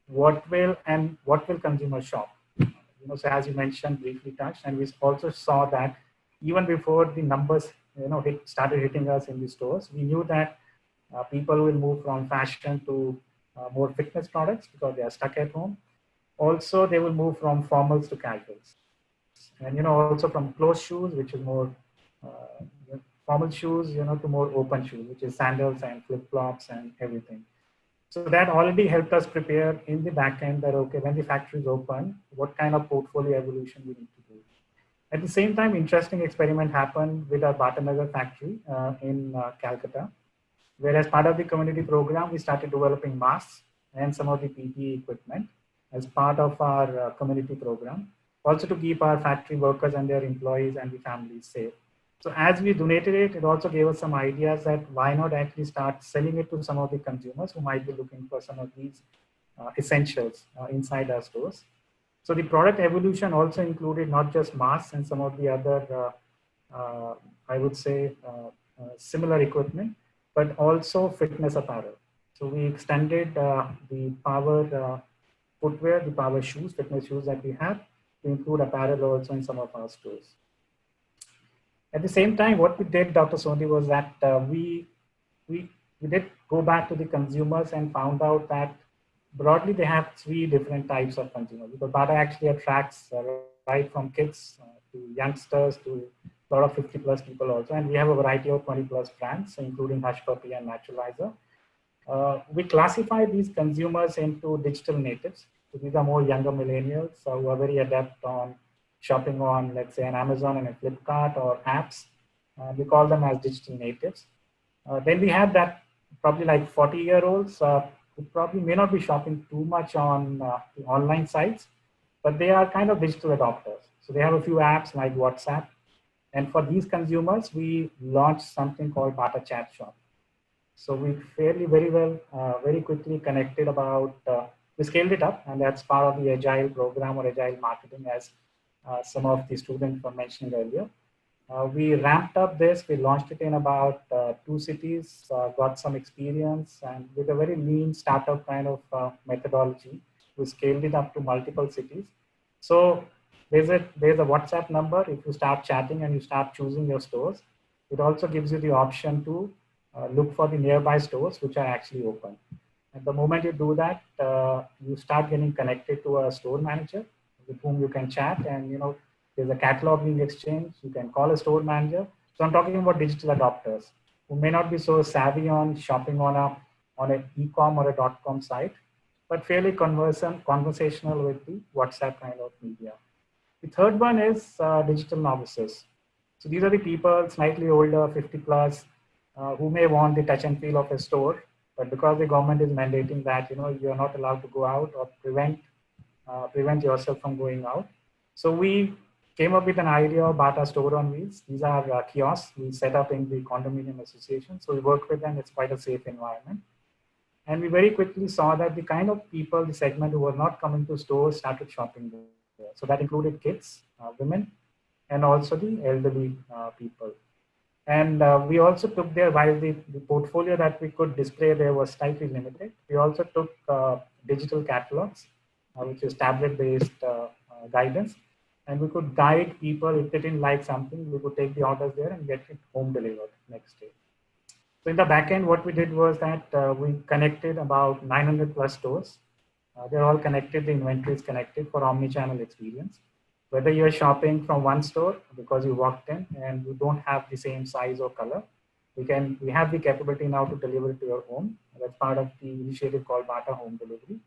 what will consumers shop. So as you mentioned, briefly touched, and we also saw that even before the numbers started hitting us in the stores, we knew that people will move from fashion to more fitness products because they are stuck at home. Also, they will move from formals to casuals, and also from closed shoes, which is more formal shoes, to more open shoes, which is sandals and flip flops and everything. So that already helped us prepare in the back end that, okay, when the factory is open, what kind of portfolio evolution we need to do. At the same time, interesting experiment happened with our Batanagar factory in Calcutta, where as part of the community program, we started developing masks and some of the PPE equipment as part of our community program, also to keep our factory workers and their employees and the families safe. So as we donated it, it also gave us some ideas that why not actually start selling it to some of the consumers who might be looking for some of these essentials inside our stores. So the product evolution also included not just masks and some of the other, I would say, similar equipment, but also fitness apparel. So we extended the power footwear, the power shoes, fitness shoes that we have, to include apparel also in some of our stores. At the same time, what we did, Dr. Soni, was that we did go back to the consumers and found out that broadly they have 3 different types of consumers. Because Bata actually attracts right from kids to youngsters to a lot of 50 plus people also. And we have a variety of 20 plus brands, including Hush Puppy and Naturalizer. We classify these consumers into digital natives. So these are more younger millennials who are very adept on shopping on, let's say, an Amazon and a Flipkart or apps. We call them as digital natives. Then we have that probably like 40-year-olds who probably may not be shopping too much on the online sites, but they are kind of digital adopters. So they have a few apps like WhatsApp. And for these consumers, we launched something called Bata Chat Shop. So we very quickly connected about, we scaled it up, and that's part of the Agile program or Agile marketing, as some of the students were mentioning earlier. We ramped up this, we launched it in about 2 cities, got some experience, and with a very lean startup kind of methodology, we scaled it up to multiple cities. So there's a WhatsApp number. If you start chatting and you start choosing your stores, it also gives you the option to look for the nearby stores which are actually open. At the moment you do that, you start getting connected to a store manager with whom you can chat, and there's a catalog being exchanged. You can call a store manager. So I'm talking about digital adopters who may not be so savvy on shopping on an e-com or a .com site, but fairly conversational with the WhatsApp kind of media. The third one is digital novices. So these are the people slightly older, 50 plus, who may want the touch and feel of a store, but because the government is mandating that you're not allowed to go out or prevent yourself from going out. So we came up with an idea of Bata Store on Wheels. These are kiosks we set up in the condominium association. So we work with them. It's quite a safe environment. And we very quickly saw that the kind of people, the segment who were not coming to stores started shopping there. So that included kids, women, and also the elderly people. And we also took there, while the portfolio that we could display there was slightly limited, we also took digital catalogs which is tablet-based guidance. And we could guide people if they didn't like something, we could take the orders there and get it home delivered next day. So in the back end, what we did was that we connected about 900 plus stores. They're all connected, the inventory is connected for omni-channel experience. Whether you're shopping from one store because you walked in and you don't have the same size or color, we have the capability now to deliver it to your home. That's part of the initiative called Bata Home Delivery.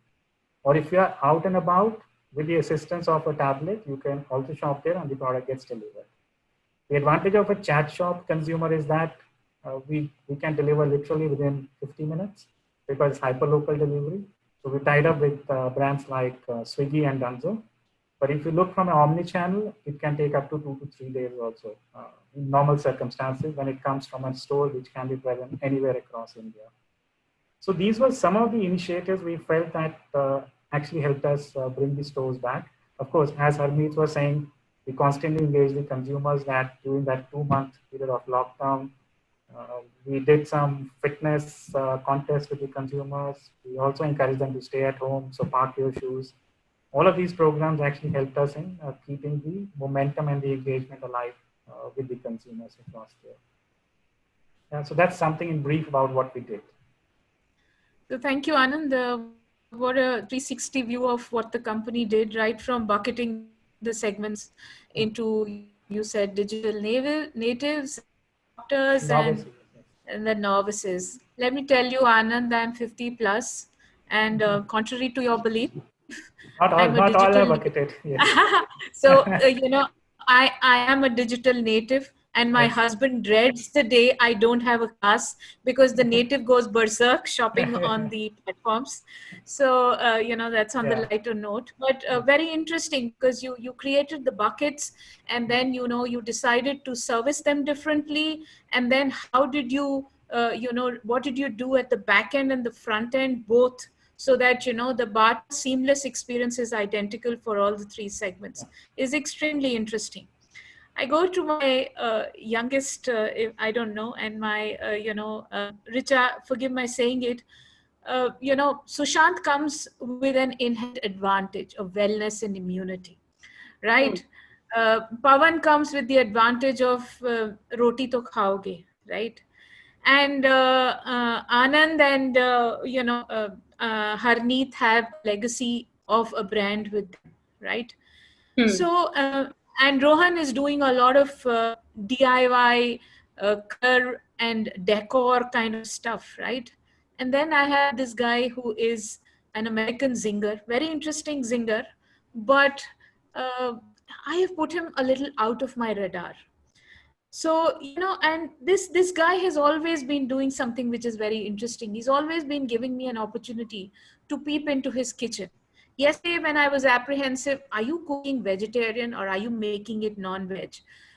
Or if you are out and about with the assistance of a tablet, you can also shop there and the product gets delivered. The advantage of a chat shop consumer is that we can deliver literally within 50 minutes because it's hyperlocal delivery. So we tied up with brands like Swiggy and Dunzo. But if you look from an omni-channel, it can take up to 2 to 3 days also in normal circumstances when it comes from a store which can be present anywhere across India. So these were some of the initiatives we felt that actually helped us bring the stores back. Of course, as Harmeet was saying, we constantly engage the consumers that during that 2-month period of lockdown, we did some fitness contests with the consumers. We also encouraged them to stay at home, so park your shoes. All of these programs actually helped us in keeping the momentum and the engagement alive with the consumers across there. Yeah, so that's something in brief about what we did. So thank you, Anand. What a 360 view of what the company did, right from bucketing the segments into, you said, digital natives, doctors, and the novices. Let me tell you, Anand, I'm 50 plus, and contrary to your belief, not all are bucketed. Yes. So, I am a digital native, and my husband dreads the day I don't have a class because the native goes berserk shopping on the platforms. So, that's on the lighter note, but very interesting because you created the buckets and then, you decided to service them differently. And then how did you, what did you do at the back end and the front end, both? So that, the Bata seamless experience is identical for all the 3 segments is extremely interesting. I go to my youngest, I don't know, and my, Richa, forgive my saying it, Sushant comes with an inherent advantage of wellness and immunity, right? Pawan comes with the advantage of roti to khaoge, right? And Anand and, Harneet have legacy of a brand with them, right? So, and Rohan is doing a lot of DIY, color and decor kind of stuff, right? And then I have this guy who is an American zinger, very interesting zinger, but I have put him a little out of my radar. So, and this guy has always been doing something which is very interesting. He's always been giving me an opportunity to peep into his kitchen. Yesterday, when I was apprehensive, are you cooking vegetarian or are you making it non-veg?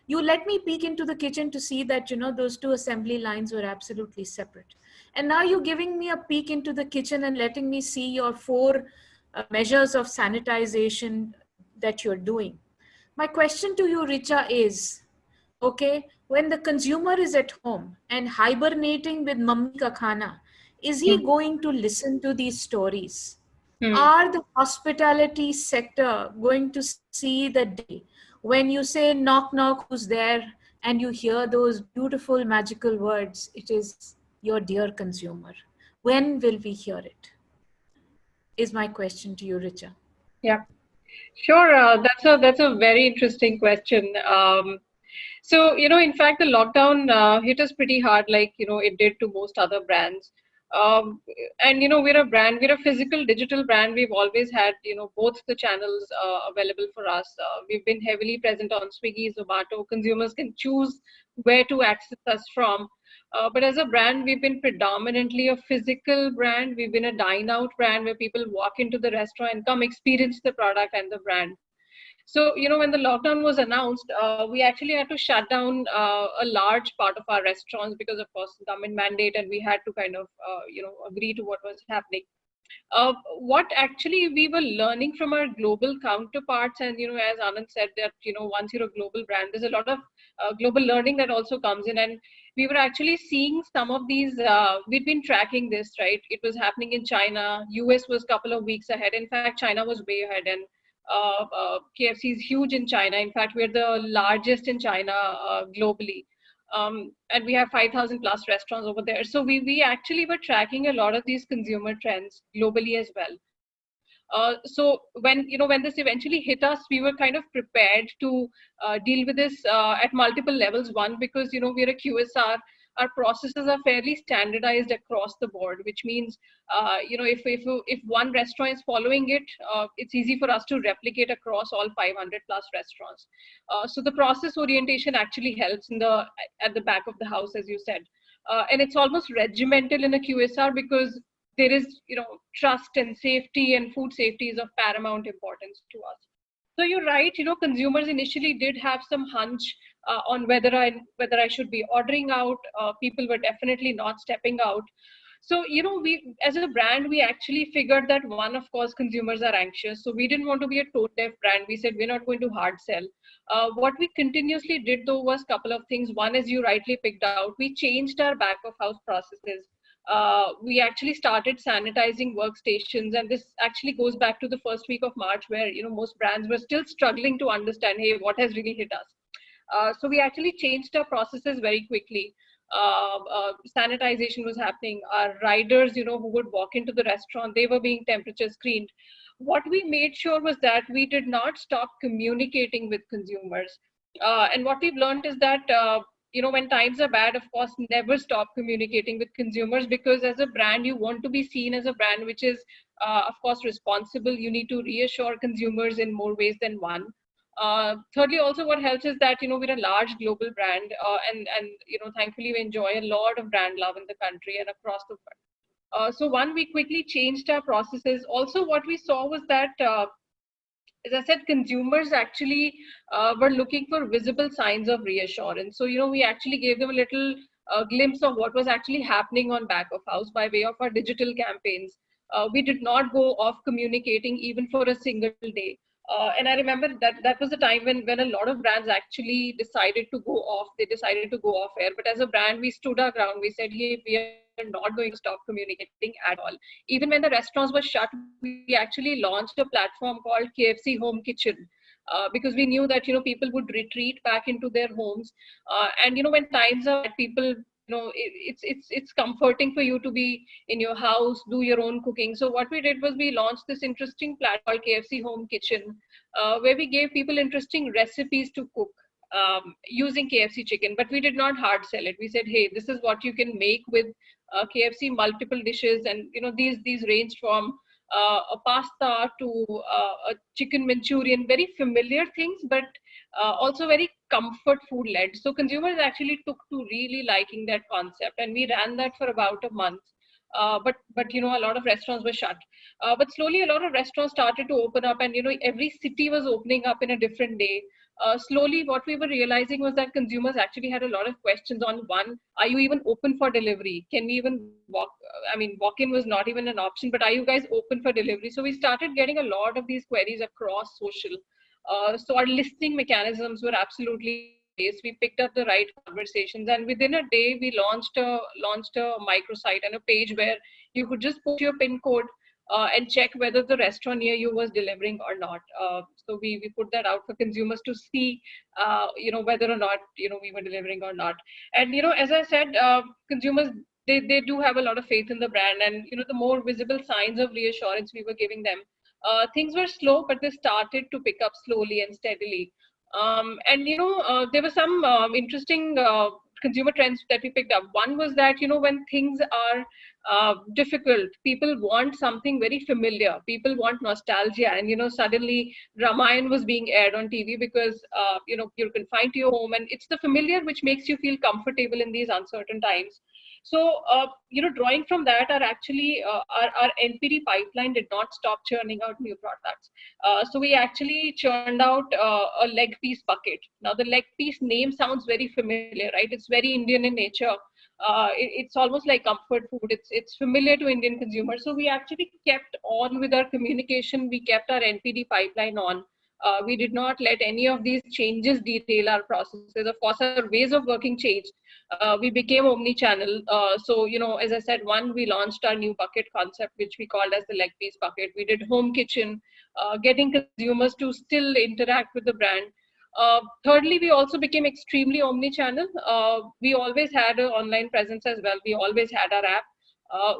You let me peek into the kitchen to see that, those 2 assembly lines were absolutely separate. And now you're giving me a peek into the kitchen and letting me see your 4 measures of sanitization that you're doing. My question to you, Richa, is, okay, when the consumer is at home and hibernating with Mummy Ka Khana, is he going to listen to these stories? Are the hospitality sector going to see the day when you say knock knock, who's there, and you hear those beautiful magical words, it is your dear consumer? When will we hear it? Is my question to you, Richa. Yeah, sure. That's a very interesting question. So, in fact, the lockdown hit us pretty hard, like, it did to most other brands. And, we're a physical digital brand. We've always had, both the channels available for us. We've been heavily present on Swiggy, Zomato. Consumers can choose where to access us from. But as a brand, we've been predominantly a physical brand. We've been a dine-out brand where people walk into the restaurant and come experience the product and the brand. So, when the lockdown was announced, we actually had to shut down a large part of our restaurants because, of course, government mandate, and we had to kind of, agree to what was happening. What actually we were learning from our global counterparts, and, as Anand said, that, once you're a global brand, there's a lot of global learning that also comes in. And we were actually seeing some of these, we'd been tracking this, right? It was happening in China. US was a couple of weeks ahead. In fact, China was way ahead, and KFC is huge in China. In fact, we're the largest in China globally. And we have 5,000 plus restaurants over there. So we actually were tracking a lot of these consumer trends globally as well. So when this eventually hit us, we were kind of prepared to deal with this at multiple levels. One, because we're a QSR, our processes are fairly standardized across the board, which means if one restaurant is following it, it's easy for us to replicate across all 500 plus restaurants. So the process orientation actually helps at the back of the house, as you said, and it's almost regimental in a QSR because there is, trust and safety, and food safety is of paramount importance to us. So you're right, consumers initially did have some hunch on whether I should be ordering out. People were definitely not stepping out. So, we, as a brand, we actually figured that one, of course, consumers are anxious. So we didn't want to be a tone-deaf brand. We said, we're not going to hard sell. What we continuously did, though, was a couple of things. One, as you rightly picked out, we changed our back of house processes. We actually started sanitizing workstations, and this actually goes back to the first week of March, where most brands were still struggling to understand, hey, what has really hit us. So we actually changed our processes very quickly. Sanitization was happening. Our riders, who would walk into the restaurant, they were being temperature screened. What we made sure was that we did not stop communicating with consumers. And what we've learned is that when times are bad, of course, never stop communicating with consumers, because as a brand, you want to be seen as a brand which is, of course, responsible. You need to reassure consumers in more ways than one. Thirdly, also what helps is that, we're a large global brand, and thankfully we enjoy a lot of brand love in the country and across the world. So one, we quickly changed our processes. Also, what we saw was that, as I said, consumers actually were looking for visible signs of reassurance. So, we actually gave them a little glimpse of what was actually happening on back of house by way of our digital campaigns. We did not go off communicating even for a single day. And I remember that was the time when a lot of brands actually decided to go off. They decided to go off air. But as a brand, we stood our ground. We said, hey, we are not going to stop communicating at all. Even when the restaurants were shut, we actually launched a platform called KFC Home Kitchen, because we knew that, people would retreat back into their homes. And, when times are bad, people, it's comforting for you to be in your house, do your own cooking. So what we did was we launched this interesting platform called KFC Home Kitchen, where we gave people interesting recipes to cook using KFC chicken, but we did not hard sell it. We said, hey, this is what you can make with KFC, multiple dishes. And, these range from a pasta to a chicken Manchurian, very familiar things, but also very comfort food led. So consumers actually took to really liking that concept, and we ran that for about a month. But a lot of restaurants were shut. But slowly a lot of restaurants started to open up, and every city was opening up in a different day. Slowly what we were realizing was that consumers actually had a lot of questions on, one, are you even open for delivery? Can we even walk-in was not even an option, but are you guys open for delivery? So we started getting a lot of these queries across social. So our listing mechanisms were absolutely based. We picked up the right conversations, and within a day we launched a microsite and a page where you could just put your PIN code and check whether the restaurant near you was delivering or not. So we put that out for consumers to see, whether or not, we were delivering or not. And, as I said, consumers, they do have a lot of faith in the brand, and, the more visible signs of reassurance we were giving them. Things were slow, but they started to pick up slowly and steadily. And, there were some interesting consumer trends that we picked up. One was that, when things are difficult, people want something very familiar. People want nostalgia. And, suddenly Ramayana was being aired on TV because, you're confined to your home, and it's the familiar which makes you feel comfortable in these uncertain times. So, drawing from that, our NPD pipeline did not stop churning out new products. So we actually churned out a leg piece bucket. Now, the leg piece name sounds very familiar, right? It's very Indian in nature. It's almost like comfort food. It's familiar to Indian consumers. So we actually kept on with our communication. We kept our NPD pipeline on. We did not let any of these changes derail our processes. Of course, our ways of working changed. We became omni-channel. So, as I said, one, we launched our new bucket concept, which we called as the leg piece bucket. We did home kitchen, getting consumers to still interact with the brand. Thirdly, we also became extremely omni-channel. We always had an online presence as well. We always had our app.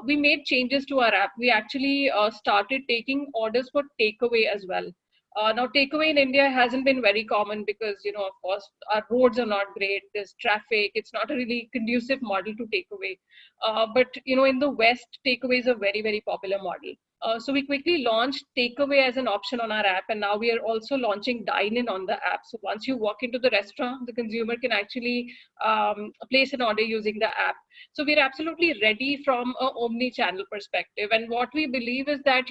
We made changes to our app. We actually started taking orders for takeaway as well. Now, takeaway in India hasn't been very common because, of course, our roads are not great. There's traffic. It's not a really conducive model to takeaway. But, in the West, takeaway is a very, very popular model. So we quickly launched takeaway as an option on our app. And now we are also launching dine-in on the app. So once you walk into the restaurant, the consumer can actually place an order using the app. So we're absolutely ready from an omni-channel perspective. And what we believe is that,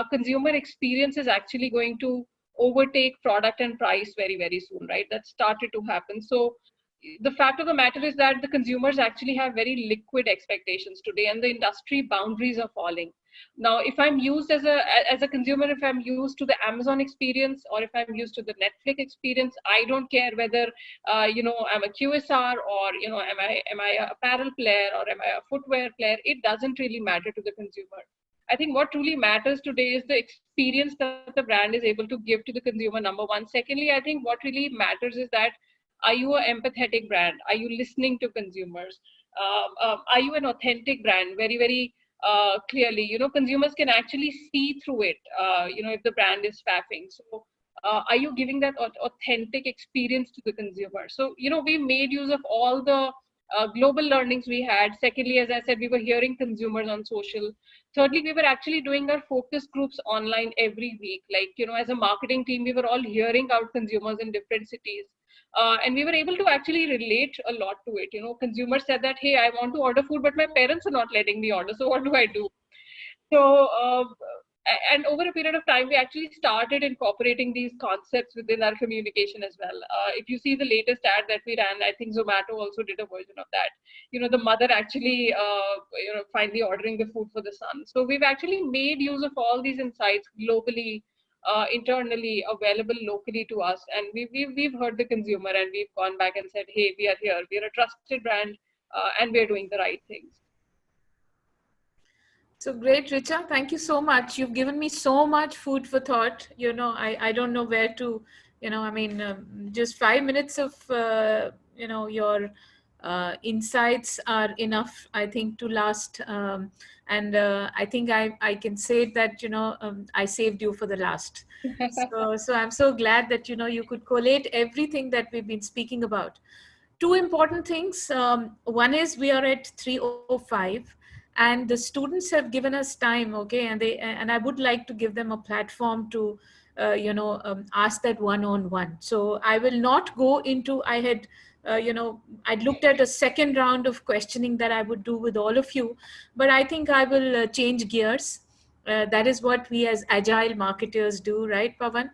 consumer experience is actually going to overtake product and price very, very soon, right? That started to happen. So the fact of the matter is that the consumers actually have very liquid expectations today, and the industry boundaries are falling. Now, if I'm used as a consumer, if I'm used to the Amazon experience or if I'm used to the Netflix experience, I don't care whether I'm a QSR or am I a apparel player or am I a footwear player. It doesn't really matter to the consumer. I think what truly matters today is the experience that the brand is able to give to the consumer, number one. Secondly, I think what really matters is that, are you an empathetic brand? Are you listening to consumers? Are you an authentic brand? Very, very clearly, consumers can actually see through it, if the brand is faffing. So are you giving that authentic experience to the consumer? So, we made use of all the global learnings we had. Secondly, as I said, we were hearing consumers on social. Thirdly, we were actually doing our focus groups online every week. Like, as a marketing team, we were all hearing out consumers in different cities. And we were able to actually relate a lot to it. Consumers said that, hey, I want to order food, but my parents are not letting me order. So what do I do? So, and over a period of time, we actually started incorporating these concepts within our communication as well. If you see the latest ad that we ran, I think Zomato also did a version of that. The mother actually, finally ordering the food for the son. So we've actually made use of all these insights globally, internally, available locally to us. And we've heard the consumer and we've gone back and said, hey, we are here. We are a trusted brand and we're doing the right things. So great, Richa. Thank you so much. You've given me so much food for thought. I don't know where to, just 5 minutes of, your insights are enough, I think, to last. And I think I can say that, I saved you for the last. So I'm so glad that, you could collate everything that we've been speaking about. Two important things. One is we are at 3:05. And the students have given us time, okay, and I would like to give them a platform to, ask that one-on-one. So I will not go into. I had, I looked at a second round of questioning that I would do with all of you, but I think I will change gears. That is what we as agile marketers do, right, Pawan?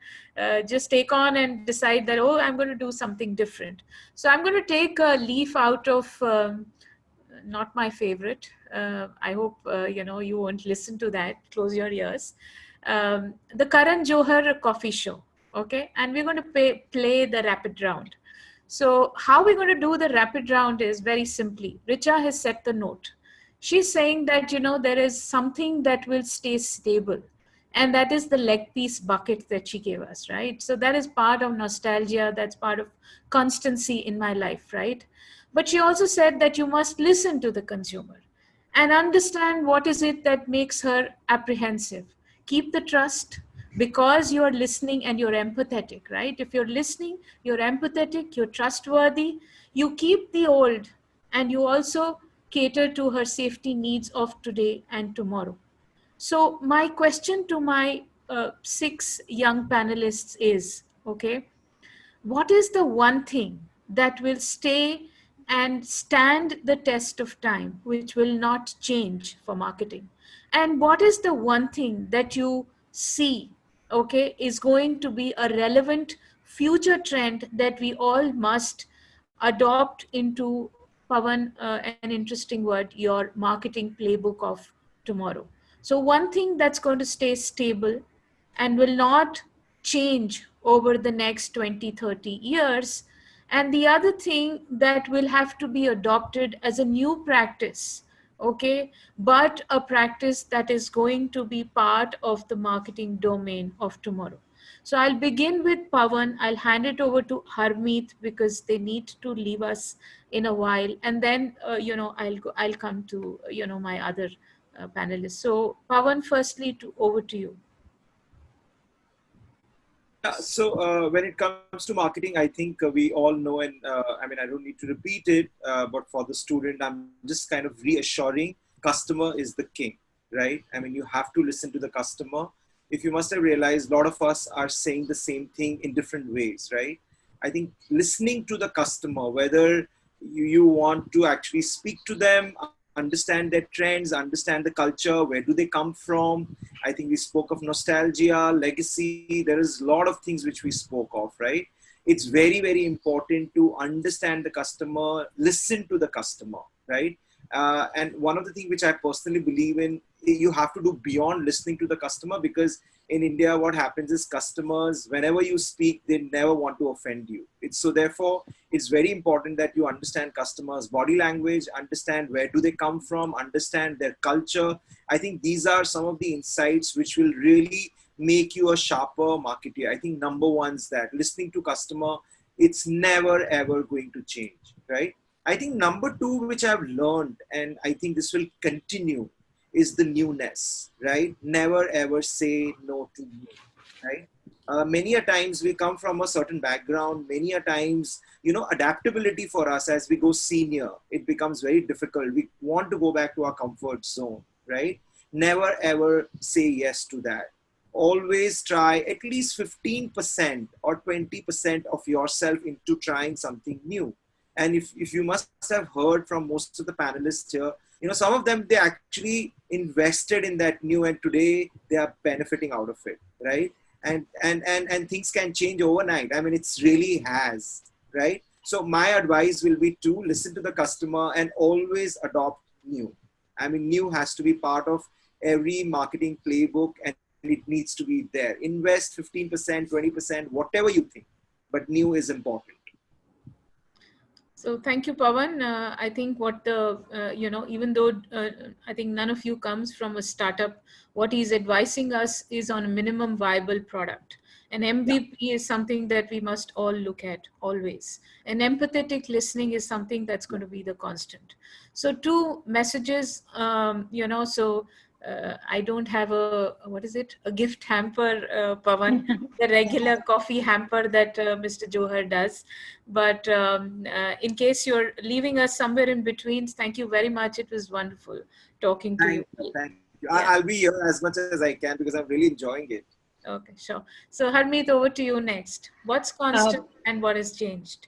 Just take on and decide that, oh, I'm going to do something different. So I'm going to take a leaf out of. Not my favorite. I hope you won't listen to that. Close your ears. The Karan Johar coffee show. Okay, and we're going to play the rapid round. So how we're going to do the rapid round is very simply. Richa has set the note. She's saying that there is something that will stay stable, and that is the leg piece bucket that she gave us, right? So that is part of nostalgia. That's part of constancy in my life, right? But she also said that you must listen to the consumer and understand what is it that makes her apprehensive. Keep the trust because you're listening and you're empathetic, right? If you're listening, you're empathetic, you're trustworthy, you keep the old, and you also cater to her safety needs of today and tomorrow. So my question to my 6 young panelists is, okay, what is the one thing that will stay and stand the test of time, which will not change for marketing? And what is the one thing that you see, okay, is going to be a relevant future trend that we all must adopt into, Pawan, an interesting word, your marketing playbook of tomorrow? So one thing that's going to stay stable and will not change over the next 20, 30 years. And the other thing that will have to be adopted as a new practice, okay, but a practice that is going to be part of the marketing domain of tomorrow. So I'll begin with Pawan. I'll hand it over to Harmeet because they need to leave us in a while, and then I'll come to my other panelists. So Pawan, firstly, over to you. Yeah, so when it comes to marketing, I think we all know, and I mean, I don't need to repeat it, but for the student, I'm just kind of reassuring customer is the king, right? I mean, you have to listen to the customer. If you must have realized, a lot of us are saying the same thing in different ways, right? I think listening to the customer, whether you want to actually speak to them, understand their trends, understand the culture, where do they come from. I think we spoke of nostalgia, legacy. There is a lot of things which we spoke of, right? It's very, very important to understand the customer, listen to the customer, right? And one of the things which I personally believe in, you have to do beyond listening to the customer, because in India, what happens is customers, whenever you speak, they never want to offend you. So therefore, it's very important that you understand customers' body language, understand where do they come from, understand their culture. I think these are some of the insights which will really make you a sharper marketer. I think number one is that listening to customer, it's never ever going to change, right? I think number two, which I've learned, and I think this will continue, is the newness, right? Never ever say no to new, right? Many a times we come from a certain background, many a times, adaptability for us as we go senior, it becomes very difficult. We want to go back to our comfort zone, right? Never ever say yes to that. Always try at least 15% or 20% of yourself into trying something new. And if you must have heard from most of the panelists here, some of them, they actually invested in that new, and today they are benefiting out of it, right? And things can change overnight. I mean, it's really has, right? So my advice will be to listen to the customer and always adopt new. I mean, new has to be part of every marketing playbook, and it needs to be there. Invest 15%, 20%, whatever you think, but new is important. So thank you, Pawan. I think even though I think none of you comes from a startup, what he's advising us is on a minimum viable product. An MVP is something that we must all look at always. And empathetic listening is something that's going to be the constant. So two messages, I don't have a gift hamper, Pawan, the regular coffee hamper that Mr. Johar does. But in case you're leaving us somewhere in between, thank you very much. It was wonderful talking to you. Thank you. I'll be here as much as I can because I'm really enjoying it. Okay, sure. So Harmeet, over to you next. What's constant and what has changed?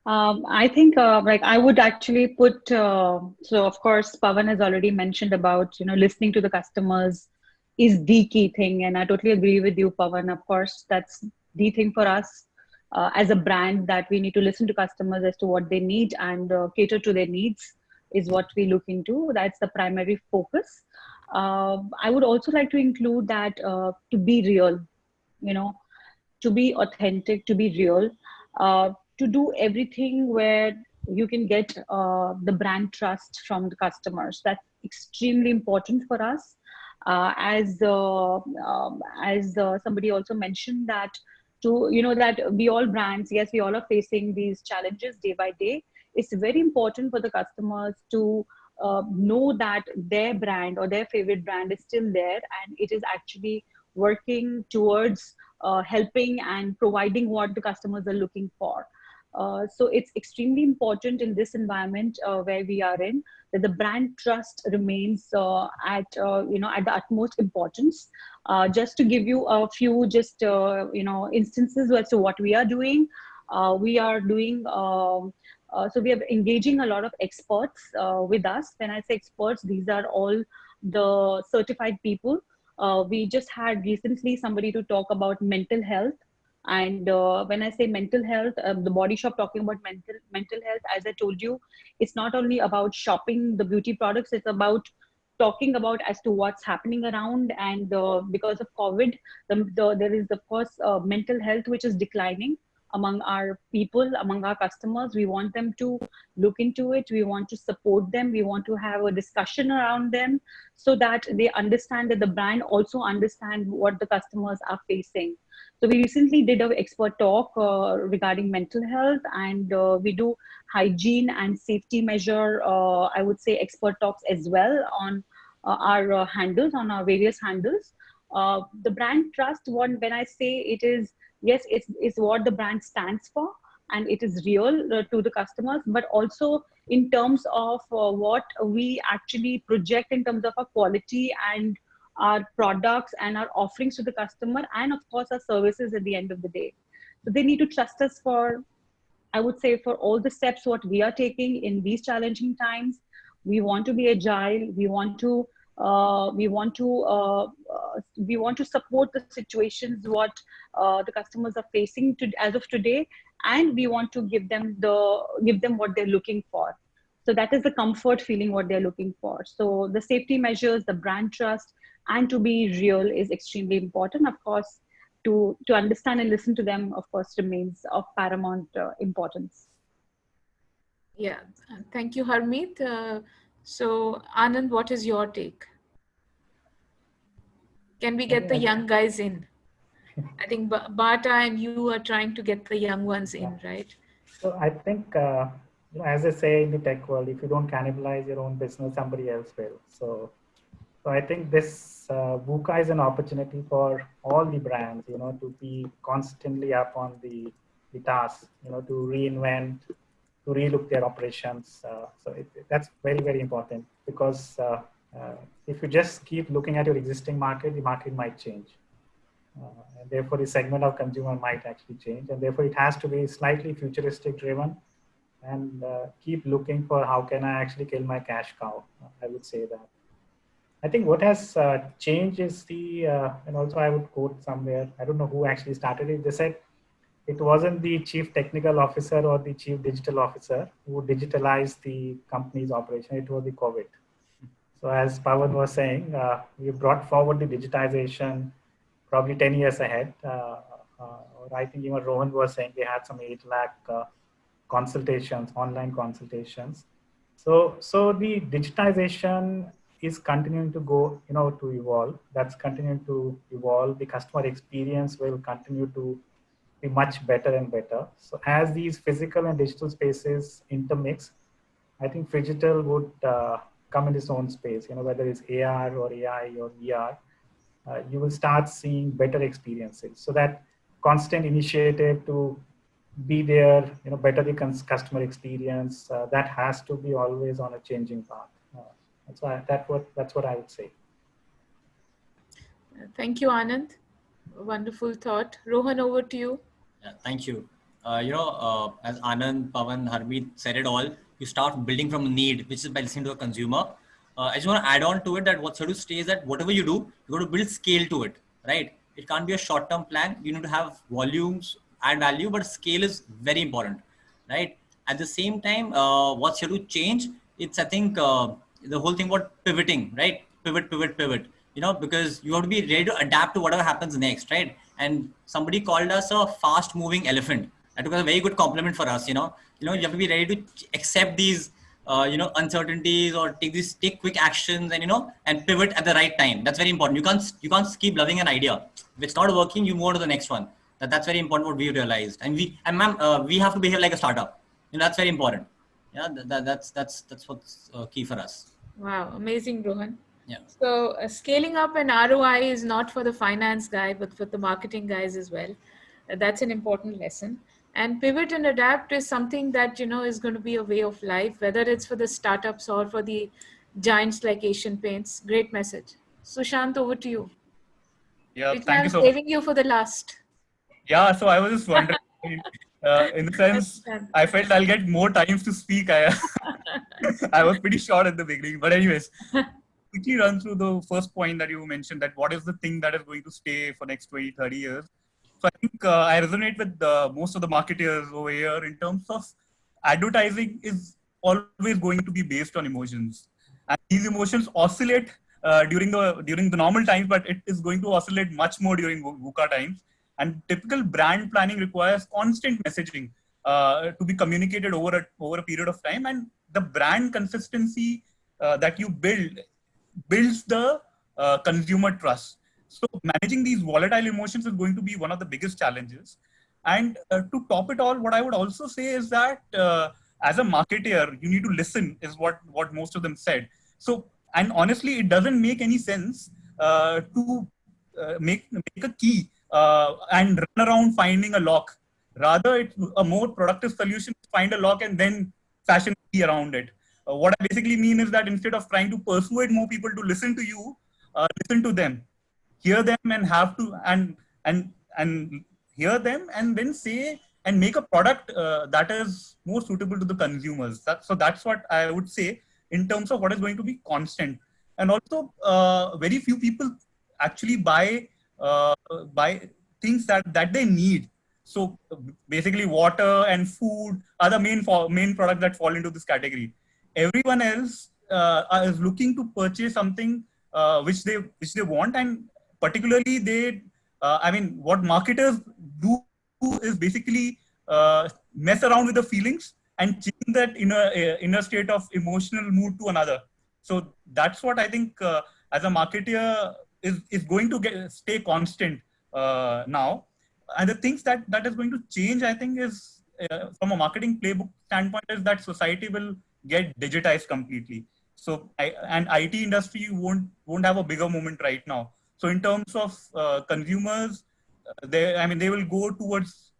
I think I would actually put, so of course, Pawan has already mentioned about, listening to the customers is the key thing. And I totally agree with you, Pawan. Of course, that's the thing for us as a brand, that we need to listen to customers as to what they need and cater to their needs is what we look into. That's the primary focus. I would also like to include that to be real, to be authentic, to be real, to do everything where you can get the brand trust from the customers. That's extremely important for us. As somebody also mentioned that, that we all brands, yes, we all are facing these challenges day by day. It's very important for the customers to know that their brand or their favorite brand is still there, and it is actually working towards helping and providing what the customers are looking for. So it's extremely important in this environment where we are in, that the brand trust remains at the utmost importance. Just to give you a few instances as to what we are doing. We are doing so we are engaging a lot of experts with us. When I say experts, these are all the certified people. We just had recently somebody to talk about mental health. And when I say mental health, the Body Shop talking about mental health, as I told you, it's not only about shopping the beauty products, it's about talking about as to what's happening around. And because of COVID, there is, of course, mental health, which is declining among our people, among our customers. We want them to look into it. We want to support them. We want to have a discussion around them so that they understand, that the brand also understand what the customers are facing. So we recently did an expert talk regarding mental health, and we do hygiene and safety measure, I would say, expert talks as well on our handles, on our various handles. The brand trust, when I say it is, yes, it's what the brand stands for, and it is real to the customers, but also in terms of what we actually project in terms of our quality and our products and our offerings to the customer, and of course our services at the end of the day. So they need to trust us for, I would say, for all the steps what we are taking in these challenging times. We want to be agile. We want to support the situations what the customers are facing as of today, and we want to give them what they're looking for. So that is the comfort feeling what they're looking for. So the safety measures, the brand trust, and to be real is extremely important. Of course, to understand and listen to them, of course, remains of paramount importance. Yeah, thank you, Harmeet. So Anand, what is your take? Can we get the young guys in? I think Bata and you are trying to get the young ones in, right? So I think, as they say in the tech world, if you don't cannibalize your own business, somebody else will. So I think this VUCA is an opportunity for all the brands, to be constantly up on the task, to reinvent, to relook their operations. So that's very, very important, because if you just keep looking at your existing market, the market might change. And therefore, the segment of consumer might actually change. And therefore, it has to be slightly futuristic driven, and keep looking for how can I actually kill my cash cow. I would say that. I think what has changed is and also I would quote somewhere, I don't know who actually started it. They said it wasn't the chief technical officer or the chief digital officer who digitalized the company's operation. It was the COVID. So as Pawan was saying, we brought forward the digitization probably 10 years ahead. I think even Rohan was saying they had some 8 lakh consultations, online consultations. So the digitization is continuing to go, to evolve. That's continuing to evolve. The customer experience will continue to be much better and better. So as these physical and digital spaces intermix, I think Phygital would come in its own space, whether it's AR or AI or VR, you will start seeing better experiences. So that constant initiative to be there, better the customer experience, that has to be always on a changing path. That's what I would say. Thank you, Anand. Wonderful thought. Rohan, over to you. Yeah, thank you. As Anand, Pawan, Harmeet said it all, you start building from a need, which is by listening to a consumer. I just want to add on to it that what Sadhu stays that whatever you do, you got to build scale to it, right? It can't be a short-term plan. You need to have volumes, add value, but scale is very important, right? At the same time, what's here to change? It's, I think, the whole thing about pivoting, right? Pivot, because you have to be ready to adapt to whatever happens next, right? And somebody called us a fast-moving elephant. That was a very good compliment for us, you have to be ready to accept these, uncertainties, or take quick actions, and pivot at the right time. That's very important. You can't keep loving an idea. If it's not working, you move on to the next one. That's very important. What we realized, and ma'am, we have to behave like a startup. That's very important. Yeah, that's what's key for us. Wow, amazing, Rohan. Yeah. So scaling up an ROI is not for the finance guy, but for the marketing guys as well. That's an important lesson. And pivot and adapt is something that, is going to be a way of life, whether it's for the startups or for the giants like Asian Paints. Great message. Sushant, over to you. Yeah, Which thank you so I'm much. saving you for the last. Yeah, so I was just wondering, in the sense, I felt I'll get more times to speak. I was pretty short at the beginning, but anyways, quickly run through the first point that you mentioned, that what is the thing that is going to stay for next 20, 30 years. So I think I resonate with most of the marketers over here in terms of advertising is always going to be based on emotions. and these emotions oscillate during the normal times, but it is going to oscillate much more during VUCA times. And typical brand planning requires constant messaging to be communicated over a period of time, and the brand consistency that you builds the consumer trust. So managing these volatile emotions is going to be one of the biggest challenges. And to top it all, what I would also say is that as a marketer, you need to listen, is what most of them said. So, and honestly, it doesn't make any sense to make a key and run around finding a lock. Rather, it's a more productive solution to find a lock and then fashion a key around it. What I basically mean is that instead of trying to persuade more people to listen to you, listen to them, hear them, and have to and hear them, and then say and make a product that is more suitable to the consumers. So that's what I would say in terms of what is going to be constant. And also, very few people actually buy things that they need. So basically, water and food are the main products that fall into this category. Everyone else is looking to purchase something which they want, and particularly what marketers do is basically mess around with the feelings and change that inner state of emotional mood to another. So that's what I think as a marketer is going to stay constant now. And the things that is going to change, I think, is from a marketing playbook standpoint, is that society will get digitized completely. So and IT industry won't have a bigger moment right now. So in terms of consumers, they will go towards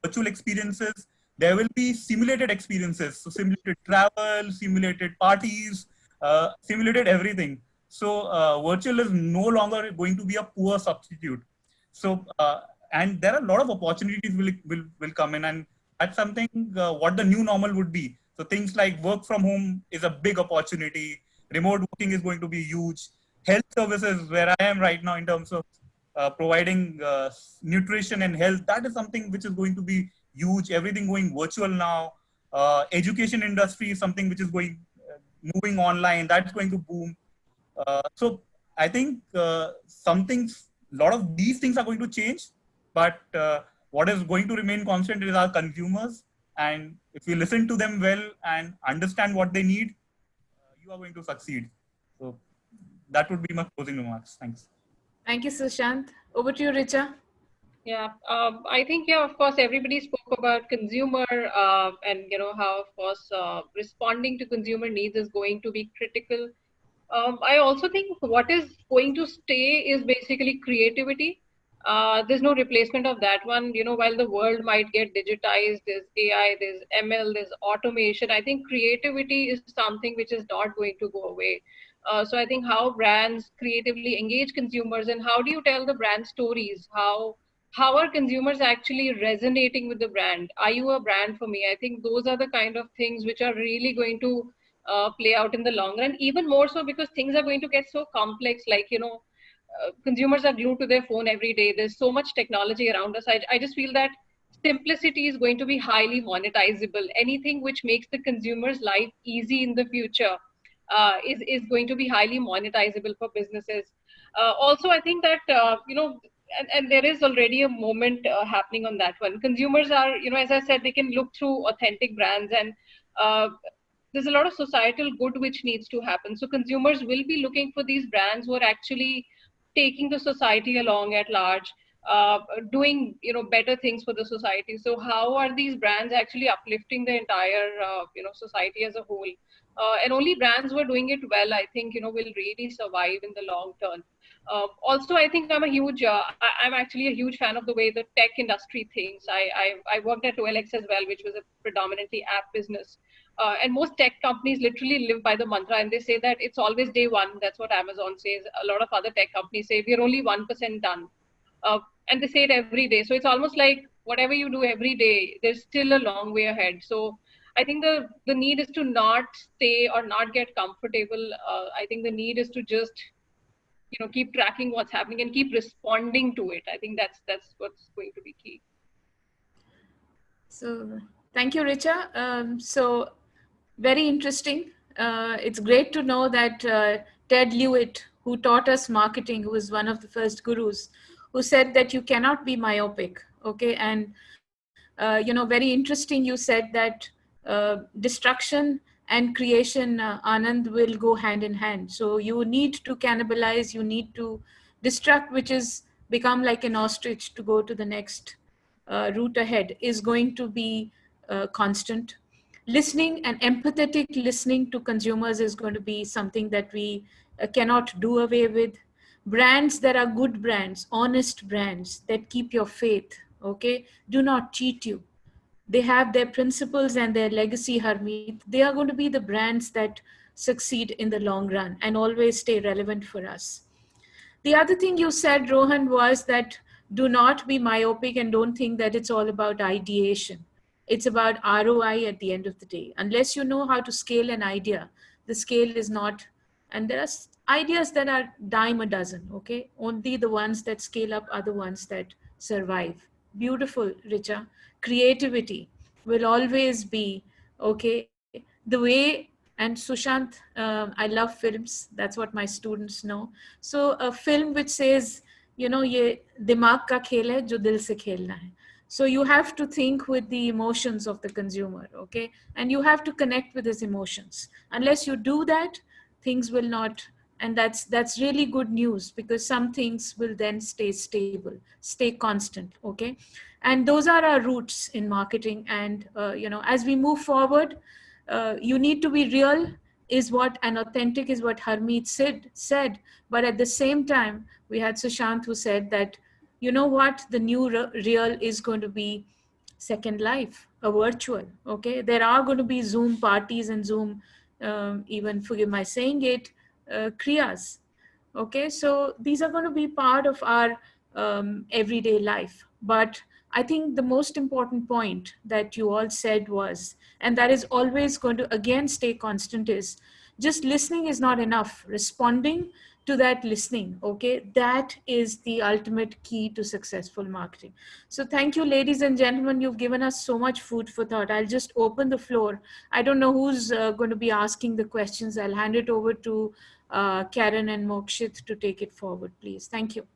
virtual experiences. There will be simulated experiences, so simulated travel, simulated parties, simulated everything. So virtual is no longer going to be a poor substitute. So and there are a lot of opportunities will come in, and that's something what the new normal would be. So things like work from home is a big opportunity. Remote working is going to be huge. Health services, where I am right now in terms of providing nutrition and health, that is something which is going to be huge. Everything going virtual now. Education industry is something which is moving online. That's going to boom. So I think a lot of these things are going to change, but what is going to remain constant is our consumers. And if you listen to them well and understand what they need, you are going to succeed. So that would be my closing remarks. Thanks. Thank you, Sushant. Over to you, Richa. Yeah, I think, of course, everybody spoke about consumer and, how, of course, responding to consumer needs is going to be critical. I also think what is going to stay is basically creativity. There's no replacement of that one. While the world might get digitized, there's AI, there's ML, there's automation. I think creativity is something which is not going to go away. So I think how brands creatively engage consumers, and how do you tell the brand stories? How are consumers actually resonating with the brand? Are you a brand for me? I think those are the kind of things which are really going to play out in the long run, even more so because things are going to get so complex. Like, consumers are glued to their phone every day. There's so much technology around us. I just feel that simplicity is going to be highly monetizable. Anything which makes the consumer's life easy in the future is going to be highly monetizable for businesses. Also, I think that, and there is already a moment happening on that one. Consumers are, as I said, they can look through authentic brands, and there's a lot of societal good which needs to happen. So consumers will be looking for these brands who are actually taking the society along at large, doing better things for the society. So how are these brands actually uplifting the entire society as a whole? And only brands who are doing it well, I think, will really survive in the long term. Also, I think I'm actually a huge fan of the way the tech industry thinks. I worked at OLX as well, which was a predominantly app business. And most tech companies literally live by the mantra, and they say that it's always day one. That's what Amazon says. A lot of other tech companies say we're only 1% done. And they say it every day. So it's almost like whatever you do every day, there's still a long way ahead. So I think the need is to not stay or not get comfortable. I think the need is to just keep tracking what's happening and keep responding to it. I think that's what's going to be key. So thank you, Richa. So very interesting. it's great to know that Ted Lewitt, who taught us marketing, who was one of the first gurus, who said that you cannot be myopic. Okay, and very interesting. You said that destruction and creation, Anand, will go hand in hand. So you need to cannibalize. You need to destruct, which is become like an ostrich to go to the next route ahead. Is going to be constant. Listening and empathetic listening to consumers is going to be something that we cannot do away with. Brands that are good brands, honest brands that keep your faith, okay, do not cheat you. They have their principles and their legacy, Harmeet. They are going to be the brands that succeed in the long run and always stay relevant for us. The other thing you said, Rohan, was that do not be myopic and don't think that it's all about ideation. It's about ROI at the end of the day. Unless you know how to scale an idea, the scale is not, and there are ideas that are dime a dozen, okay? Only the ones that scale up are the ones that survive. Beautiful, Richa. Creativity will always be, okay, the way, and Sushant, I love films. That's what my students know. So a film which says, ye dimag ka khel hai, jo dil se khelna hai. So you have to think with the emotions of the consumer, okay? And you have to connect with his emotions. Unless you do that, things will not, and that's really good news, because some things will then stay stable, stay constant, okay? And those are our roots in marketing. And as we move forward, you need to be real is what, and authentic is what Harmeet said. But at the same time, we had Sushant who said that, you know what, the new real is going to be Second Life, a virtual, okay? There are going to be Zoom parties and Zoom, even forgive my saying it, kriyas, okay? So these are going to be part of our everyday life. But I think the most important point that you all said was, and that is always going to again stay constant, is just listening is not enough. Responding to that listening, okay, that is the ultimate key to successful marketing. So thank you, ladies and gentlemen. You've given us so much food for thought. I'll just open the floor. I don't know who's going to be asking the questions. I'll hand it over to Karen and Mokshit to take it forward, please. Thank you.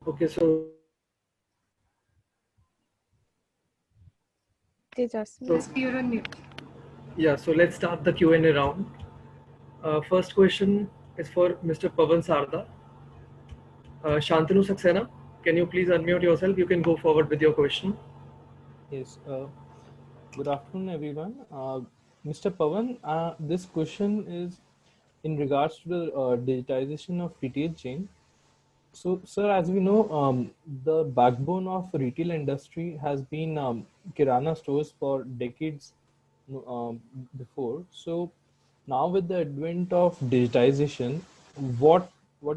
Okay, so You're on mute. Yeah, so let's start the Q&A round. First question is for Mr. Pavan Sarda. Shantanu Saxena, can you please unmute yourself? You can go forward with your question. Yes. Good afternoon, everyone. Mr. Pavan, this question is in regards to the digitization of retail chain. So, sir, as we know, the backbone of retail industry has been Kirana stores for decades before. So, now with the advent of digitization, what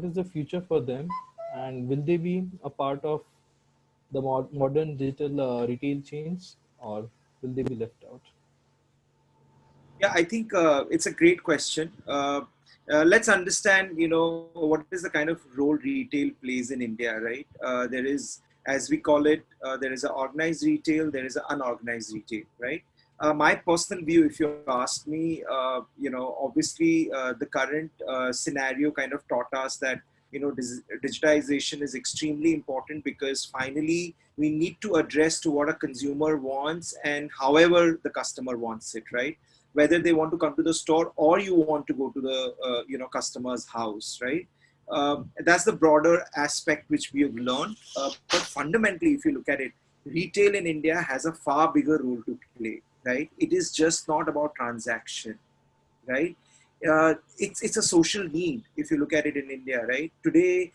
is the future for them, and will they be a part of the modern digital retail chains, or will they be left out? Yeah, I think it's a great question. Let's understand, what is the kind of role retail plays in India, right? There is, as we call it, there is an organized retail, there is an unorganized retail, right? My personal view, if you ask me, obviously the current scenario kind of taught us that, digitization is extremely important, because finally we need to address to what a consumer wants and however the customer wants it, right? Whether they want to come to the store or you want to go to the customer's house, right? That's the broader aspect which we have learned. But fundamentally, if you look at it, retail in India has a far bigger role to play, right? It is just not about transaction, right? It's a social need if you look at it in India, right? Today,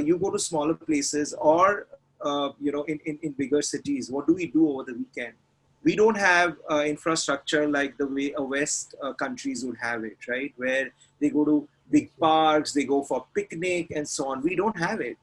you go to smaller places or in bigger cities. What do we do over the weekend? We don't have infrastructure like the way West countries would have it, right? Where they go to big parks, they go for picnic and so on. We don't have it.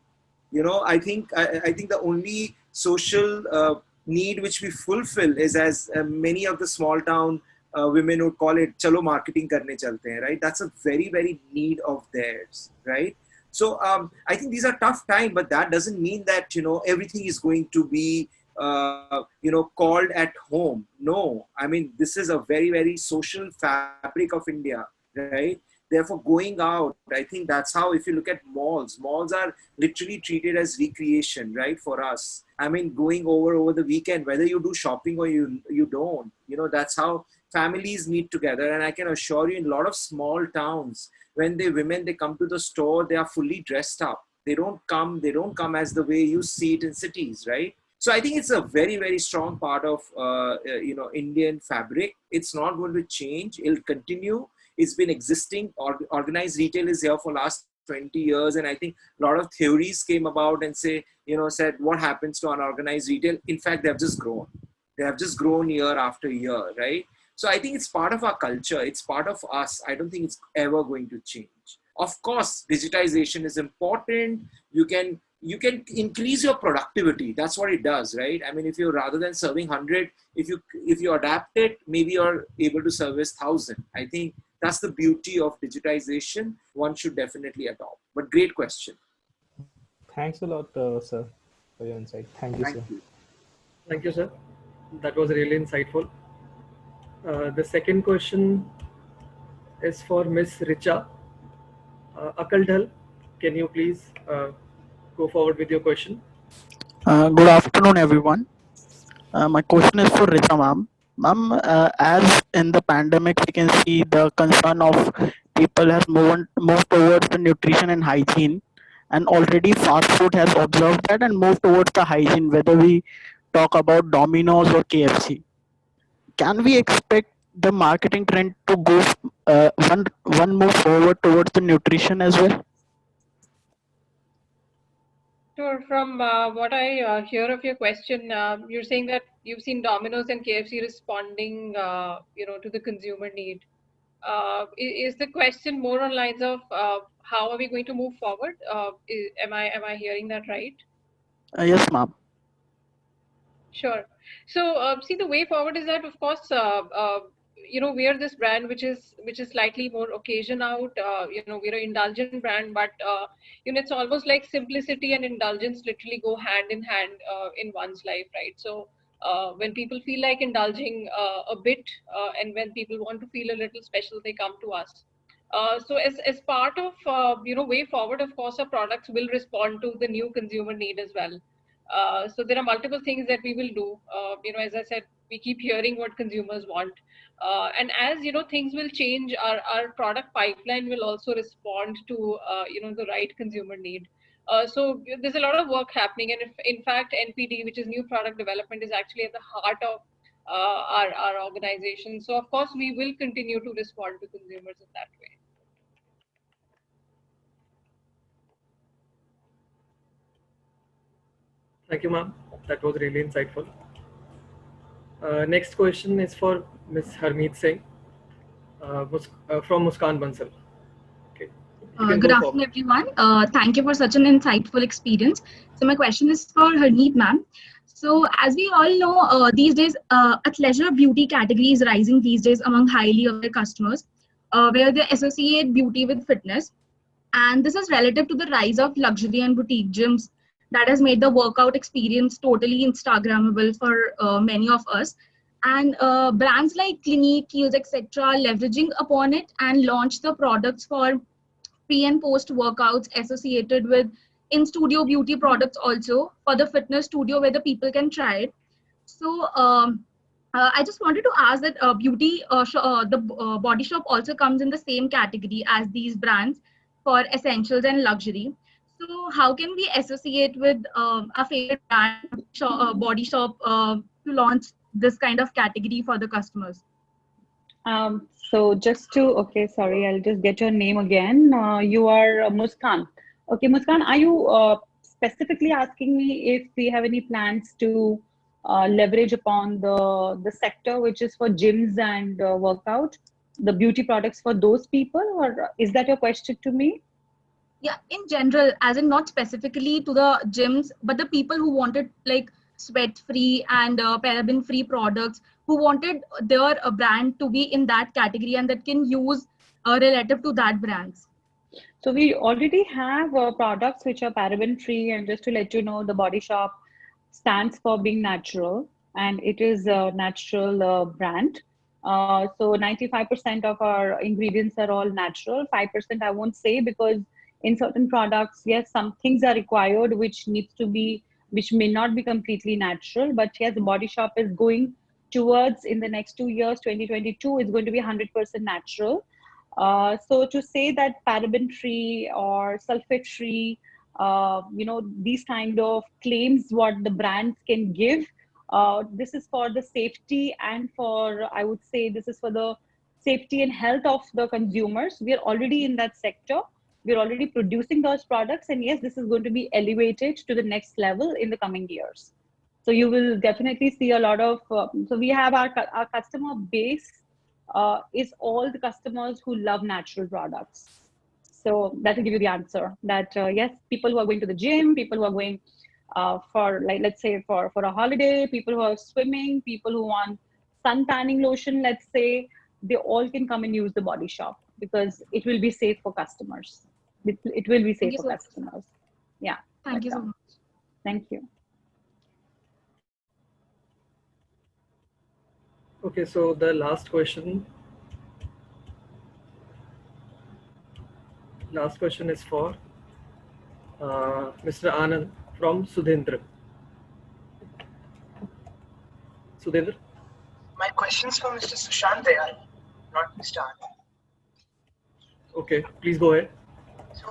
I think the only social need which we fulfill is, as many of the small town women would call it, chalo marketing karne chalte hain, right? That's a very, very need of theirs, right? So I think these are tough times, but that doesn't mean that, everything is going to be called at home. No, I mean, this is a very, very social fabric of India, right? Therefore, going out, I think that's how, if you look at malls are literally treated as recreation, right? For us, I mean, going over the weekend, whether you do shopping or you don't, that's how families meet together. And I can assure you, in a lot of small towns, when women come to the store, they are fully dressed up. They don't come as the way you see it in cities, right? So I think it's a very, very strong part of Indian fabric. It's not going to change. It'll continue. It's been existing. Organized retail is here for last 20 years, and I think a lot of theories came about and said what happens to unorganized retail. In fact, they have just grown. They have just grown year after year, right? So I think it's part of our culture. It's part of us. I don't think it's ever going to change. Of course, digitization is important. You can increase your productivity. That's what it does, right? I mean, if you, rather than serving 100, if you adapt it, maybe you're able to service 1,000. I think that's the beauty of digitization. One should definitely adopt. But great question. Thanks a lot, sir, for your insight. Thank you, sir. Thank you, sir. That was really insightful. The second question is for Ms. Richa Akaldhal. Can you please go forward with your question? Good afternoon, everyone. My question is for Richa ma'am. Ma'am, as in the pandemic, we can see the concern of people has moved towards the nutrition and hygiene, and already fast food has observed that and moved towards the hygiene, whether we talk about Domino's or KFC. Can we expect the marketing trend to go one move forward towards the nutrition as well? Sure. From what I hear of your question, you're saying that you've seen Domino's and KFC responding, to the consumer need. Is the question more on lines of how are we going to move forward? Am I hearing that right? Yes, ma'am. Sure. So, see, the way forward is that, of course, we are this brand which is slightly more occasion out. We're an indulgent brand, but it's almost like simplicity and indulgence literally go hand in hand in one's life, right? So, when people feel like indulging a bit, and when people want to feel a little special, they come to us. So, as part of way forward, of course, our products will respond to the new consumer need as well. So there are multiple things that we will do. As I said, we keep hearing what consumers want. And as things will change, our product pipeline will also respond to the right consumer need. So there's a lot of work happening, and in fact, NPD, which is new product development, is actually at the heart of our organization. So of course, we will continue to respond to consumers in that way. Thank you, ma'am. That was really insightful. Next question is for Ms. Harmeet Singh from Muskan Bansal. Okay. Good afternoon, everyone. Thank you for such an insightful experience. So my question is for Harmeet, ma'am. So as we all know, these days, athleisure beauty category is rising these days among highly aware customers, where they associate beauty with fitness. And this is relative to the rise of luxury and boutique gyms that has made the workout experience totally Instagrammable for many of us. And brands like Clinique, Kiehl's, etc., leveraging upon it and launch the products for pre and post workouts associated with in-studio beauty products also for the fitness studio where the people can try it. So I just wanted to ask that the Body Shop also comes in the same category as these brands for essentials and luxury. So how can we associate with our favorite brand, Body Shop, to launch this kind of category for the customers? So just to, sorry, I'll just get your name again. You are Muskan. Okay, Muskan, are you specifically asking me if we have any plans to leverage upon the sector, which is for gyms and workout, the beauty products for those people, or is that your question to me? Yeah, in general, as in not specifically to the gyms, but the people who wanted like sweat-free and paraben-free products, who wanted their brand to be in that category and that can use relative to that brands. So we already have products which are paraben-free, and just to let you know, the Body Shop stands for being natural, and it is a natural brand. So 95% of our ingredients are all natural. 5% I won't say, because in certain products, yes, some things are required which which may not be completely natural. But yes, the Body Shop is going towards, in the next 2 years, 2022 is going to be 100% natural. So to say that paraben free or sulfate free, these kind of claims what the brands can give, this is for the safety, and for, I would say, this is for the safety and health of the consumers. We are already in that sector. We're already producing those products, and yes, this is going to be elevated to the next level in the coming years. So you will definitely see a lot of, so we have our customer base is all the customers who love natural products. So that will give you the answer that yes, people who are going to the gym, people who are going for, like, let's say for a holiday, people who are swimming, people who want sun tanning lotion, let's say, they all can come and use the Body Shop, because it will be safe for customers. It will be safe for customers. Yeah. Thank you so much. Thank you. Okay, so the last question. Last question is for Mr. Anand from Sudhendra. Sudhendra? My question's for Mr. Sushant Dayal, not Mr. Anand. Okay, please go ahead. So,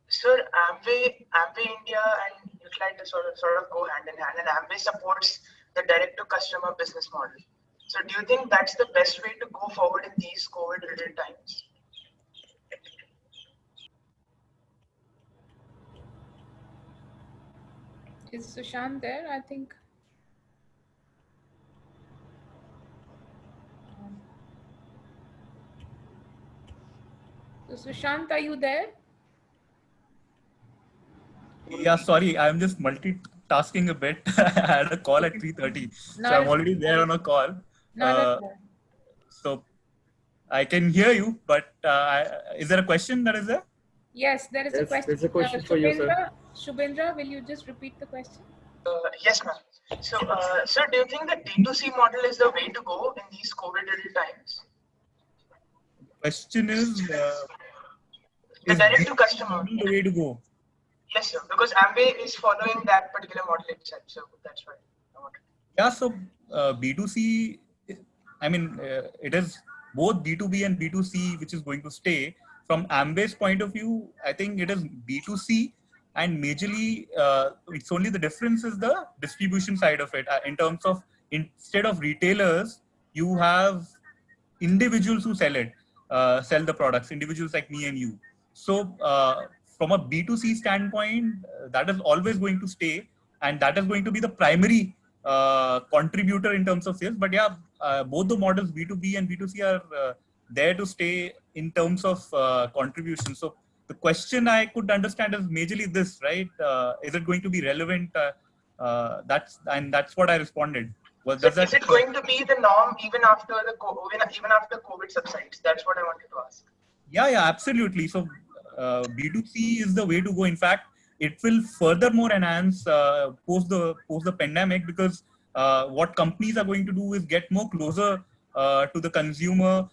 sir, Amway India and Nutralite sort of go hand in hand, and Amway supports the direct-to-customer business model. So, do you think that's the best way to go forward in these COVID-ridden times? Is Sushant there? I think. So Sushant, are you there? Yeah, sorry, I'm just multitasking a bit. I had a call at 3:30, so I'm already there on a call. So I can hear you, but is there a question that is there? Yes, there is a question. There's a question for you, sir. Shubhendra, will you just repeat the question? Yes, ma'am. So, sir, do you think the D2C model is the way to go in these COVID-ridden times? Question is the direct-to-customer the way to go? Yes, sir. Because Amway is following that particular model itself, so that's why I wanted. Yeah, so B2C, I mean, it is both B2B and B2C which is going to stay. From Amway's point of view, I think it is B2C, and majorly it's only the difference is the distribution side of it. In terms of, instead of retailers, you have individuals who sell the products, individuals like me and you. So from a B2C standpoint, that is always going to stay, and that is going to be the primary contributor in terms of sales. But yeah, both the models, B2B and B2C, are there to stay in terms of contribution. So the question I could understand is majorly this, right? Is it going to be relevant? That's what I responded. Is it going to be the norm even after COVID subsides? That's what I wanted to ask. Yeah, absolutely. So B2C is the way to go. In fact, it will furthermore enhance post the pandemic, because what companies are going to do is get more closer to the consumer.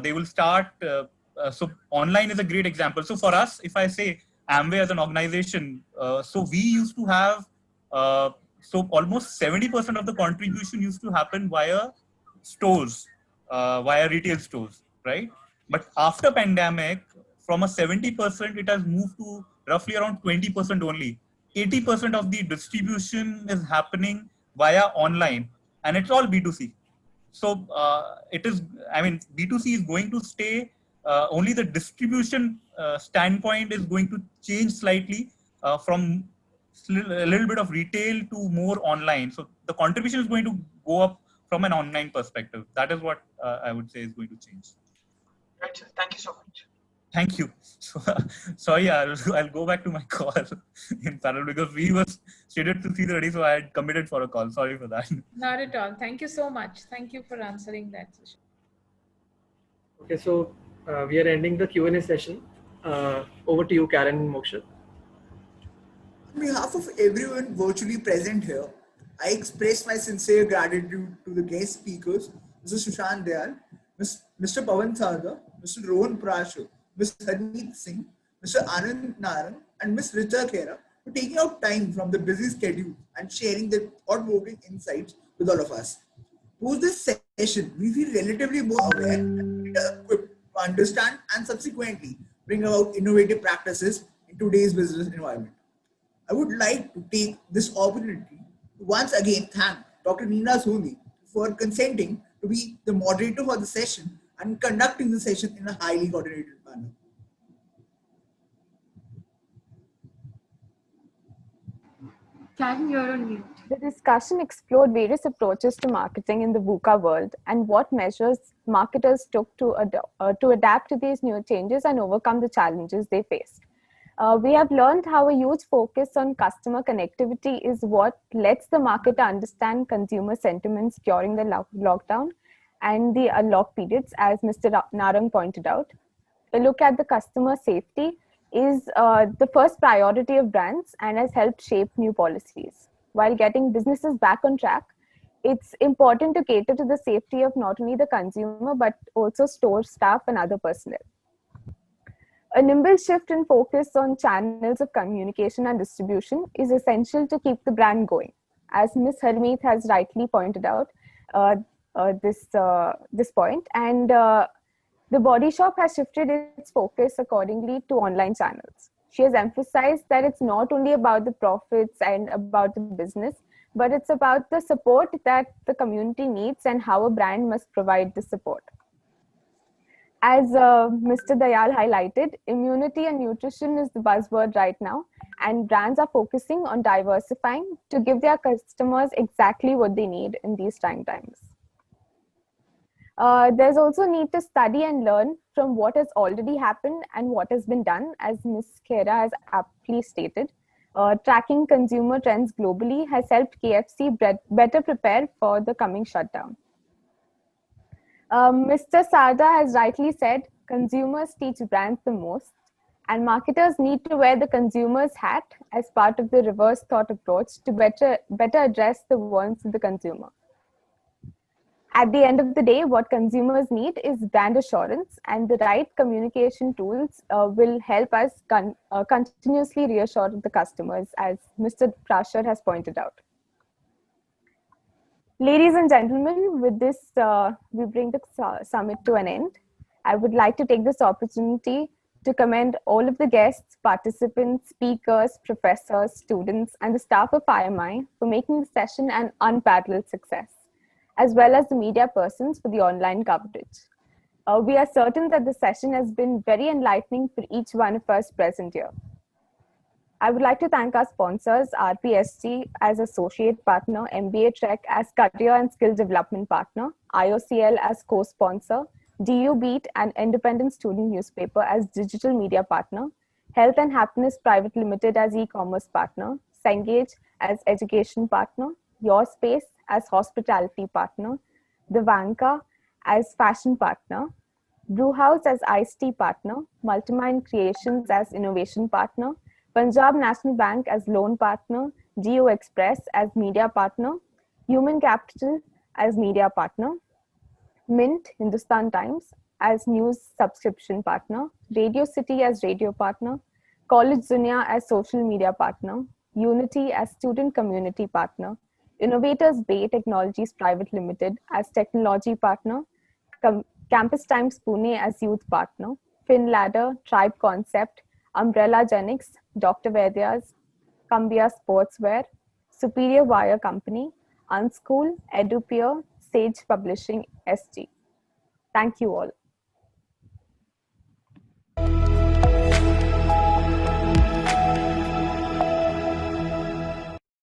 They will start. So online is a great example. So for us, if I say Amway as an organization, so we used to have so almost 70% of the contribution used to happen via stores, via retail stores, right? But after pandemic, from a 70%, it has moved to roughly around 20% only. 80% of the distribution is happening via online, and it's all B2C. So it is, I mean, B2C is going to stay. Only the distribution standpoint is going to change slightly from a little bit of retail to more online. So the contribution is going to go up from an online perspective. That is what I would say is going to change. Right, sir. Thank you so much. Thank you. So, sorry, I'll go back to my call in parallel, because we were scheduled to 3:30, so I had committed for a call. Sorry for that. Not at all. Thank you so much. Thank you for answering that. Okay, so we are ending the Q&A session. Over to you, Karen and Moksha. On behalf of everyone virtually present here, I express my sincere gratitude to the guest speakers, Mr. Sushant Dayal, Mr. Pavan Sarda, Mr. Rohan Prashar, Ms. Harneet Singh, Mr. Anand Narang, and Ms. Richa Khera for taking out time from the busy schedule and sharing their thought-provoking insights with all of us. Post this session, we feel relatively more aware and better equipped to understand and subsequently bring about innovative practices in today's business environment. I would like to take this opportunity to once again thank Dr. Neena Soni for consenting to be the moderator for the session and conducting the session in a highly coordinated manner. Karen, you're on mute. The discussion explored various approaches to marketing in the VUCA world and what measures marketers took to adapt to these new changes and overcome the challenges they faced. We have learned how a huge focus on customer connectivity is what lets the marketer understand consumer sentiments during the lockdown and the unlock periods, as Mr. Narang pointed out. A look at the customer safety is the first priority of brands and has helped shape new policies. While getting businesses back on track, it's important to cater to the safety of not only the consumer, but also store staff and other personnel. A nimble shift in focus on channels of communication and distribution is essential to keep the brand going. As Ms. Harmeet has rightly pointed out this point, and the Body Shop has shifted its focus accordingly to online channels. She has emphasized that it's not only about the profits and about the business, but it's about the support that the community needs and how a brand must provide the support. As Mr. Dayal highlighted, immunity and nutrition is the buzzword right now, and brands are focusing on diversifying to give their customers exactly what they need in these trying times. There's also need to study and learn from what has already happened and what has been done, as Ms. Khera has aptly stated. Tracking consumer trends globally has helped KFC better prepare for the coming shutdown. Mr. Sarda has rightly said, consumers teach brands the most, and marketers need to wear the consumer's hat as part of the reverse thought approach to better address the wants of the consumer. At the end of the day, what consumers need is brand assurance, and the right communication tools will help us continuously reassure the customers, as Mr. Prashar has pointed out. Ladies and gentlemen, with this, we bring the summit to an end. I would like to take this opportunity to commend all of the guests, participants, speakers, professors, students, and the staff of IMI for making the session an unparalleled success, as well as the media persons for the online coverage. We are certain that the session has been very enlightening for each one of us present here. I would like to thank our sponsors, RPSG as Associate Partner, MBA Trek as Career and Skill Development Partner, IOCL as Co-Sponsor, DU Beat, an independent student newspaper, as Digital Media Partner, Health and Happiness Private Limited as E-Commerce Partner, Cengage as Education Partner, Your Space as Hospitality Partner, The Vanka as Fashion Partner, Brewhouse as Iced Tea Partner, Multimind Creations as Innovation Partner, Punjab National Bank as Loan Partner, Geo Express as Media Partner, Human Capital as Media Partner, Mint Hindustan Times as News Subscription Partner, Radio City as Radio Partner, College Dunia as Social Media Partner, Unity as Student Community Partner, Innovators Bay Technologies Private Limited as Technology Partner, Campus Times Pune as Youth Partner, FinLadder, Tribe Concept, Umbrella Genics, Dr. Vedya's, Cambia Sportswear, Superior Wire Company, Unschool, EduPeer, Sage Publishing, SG. Thank you all.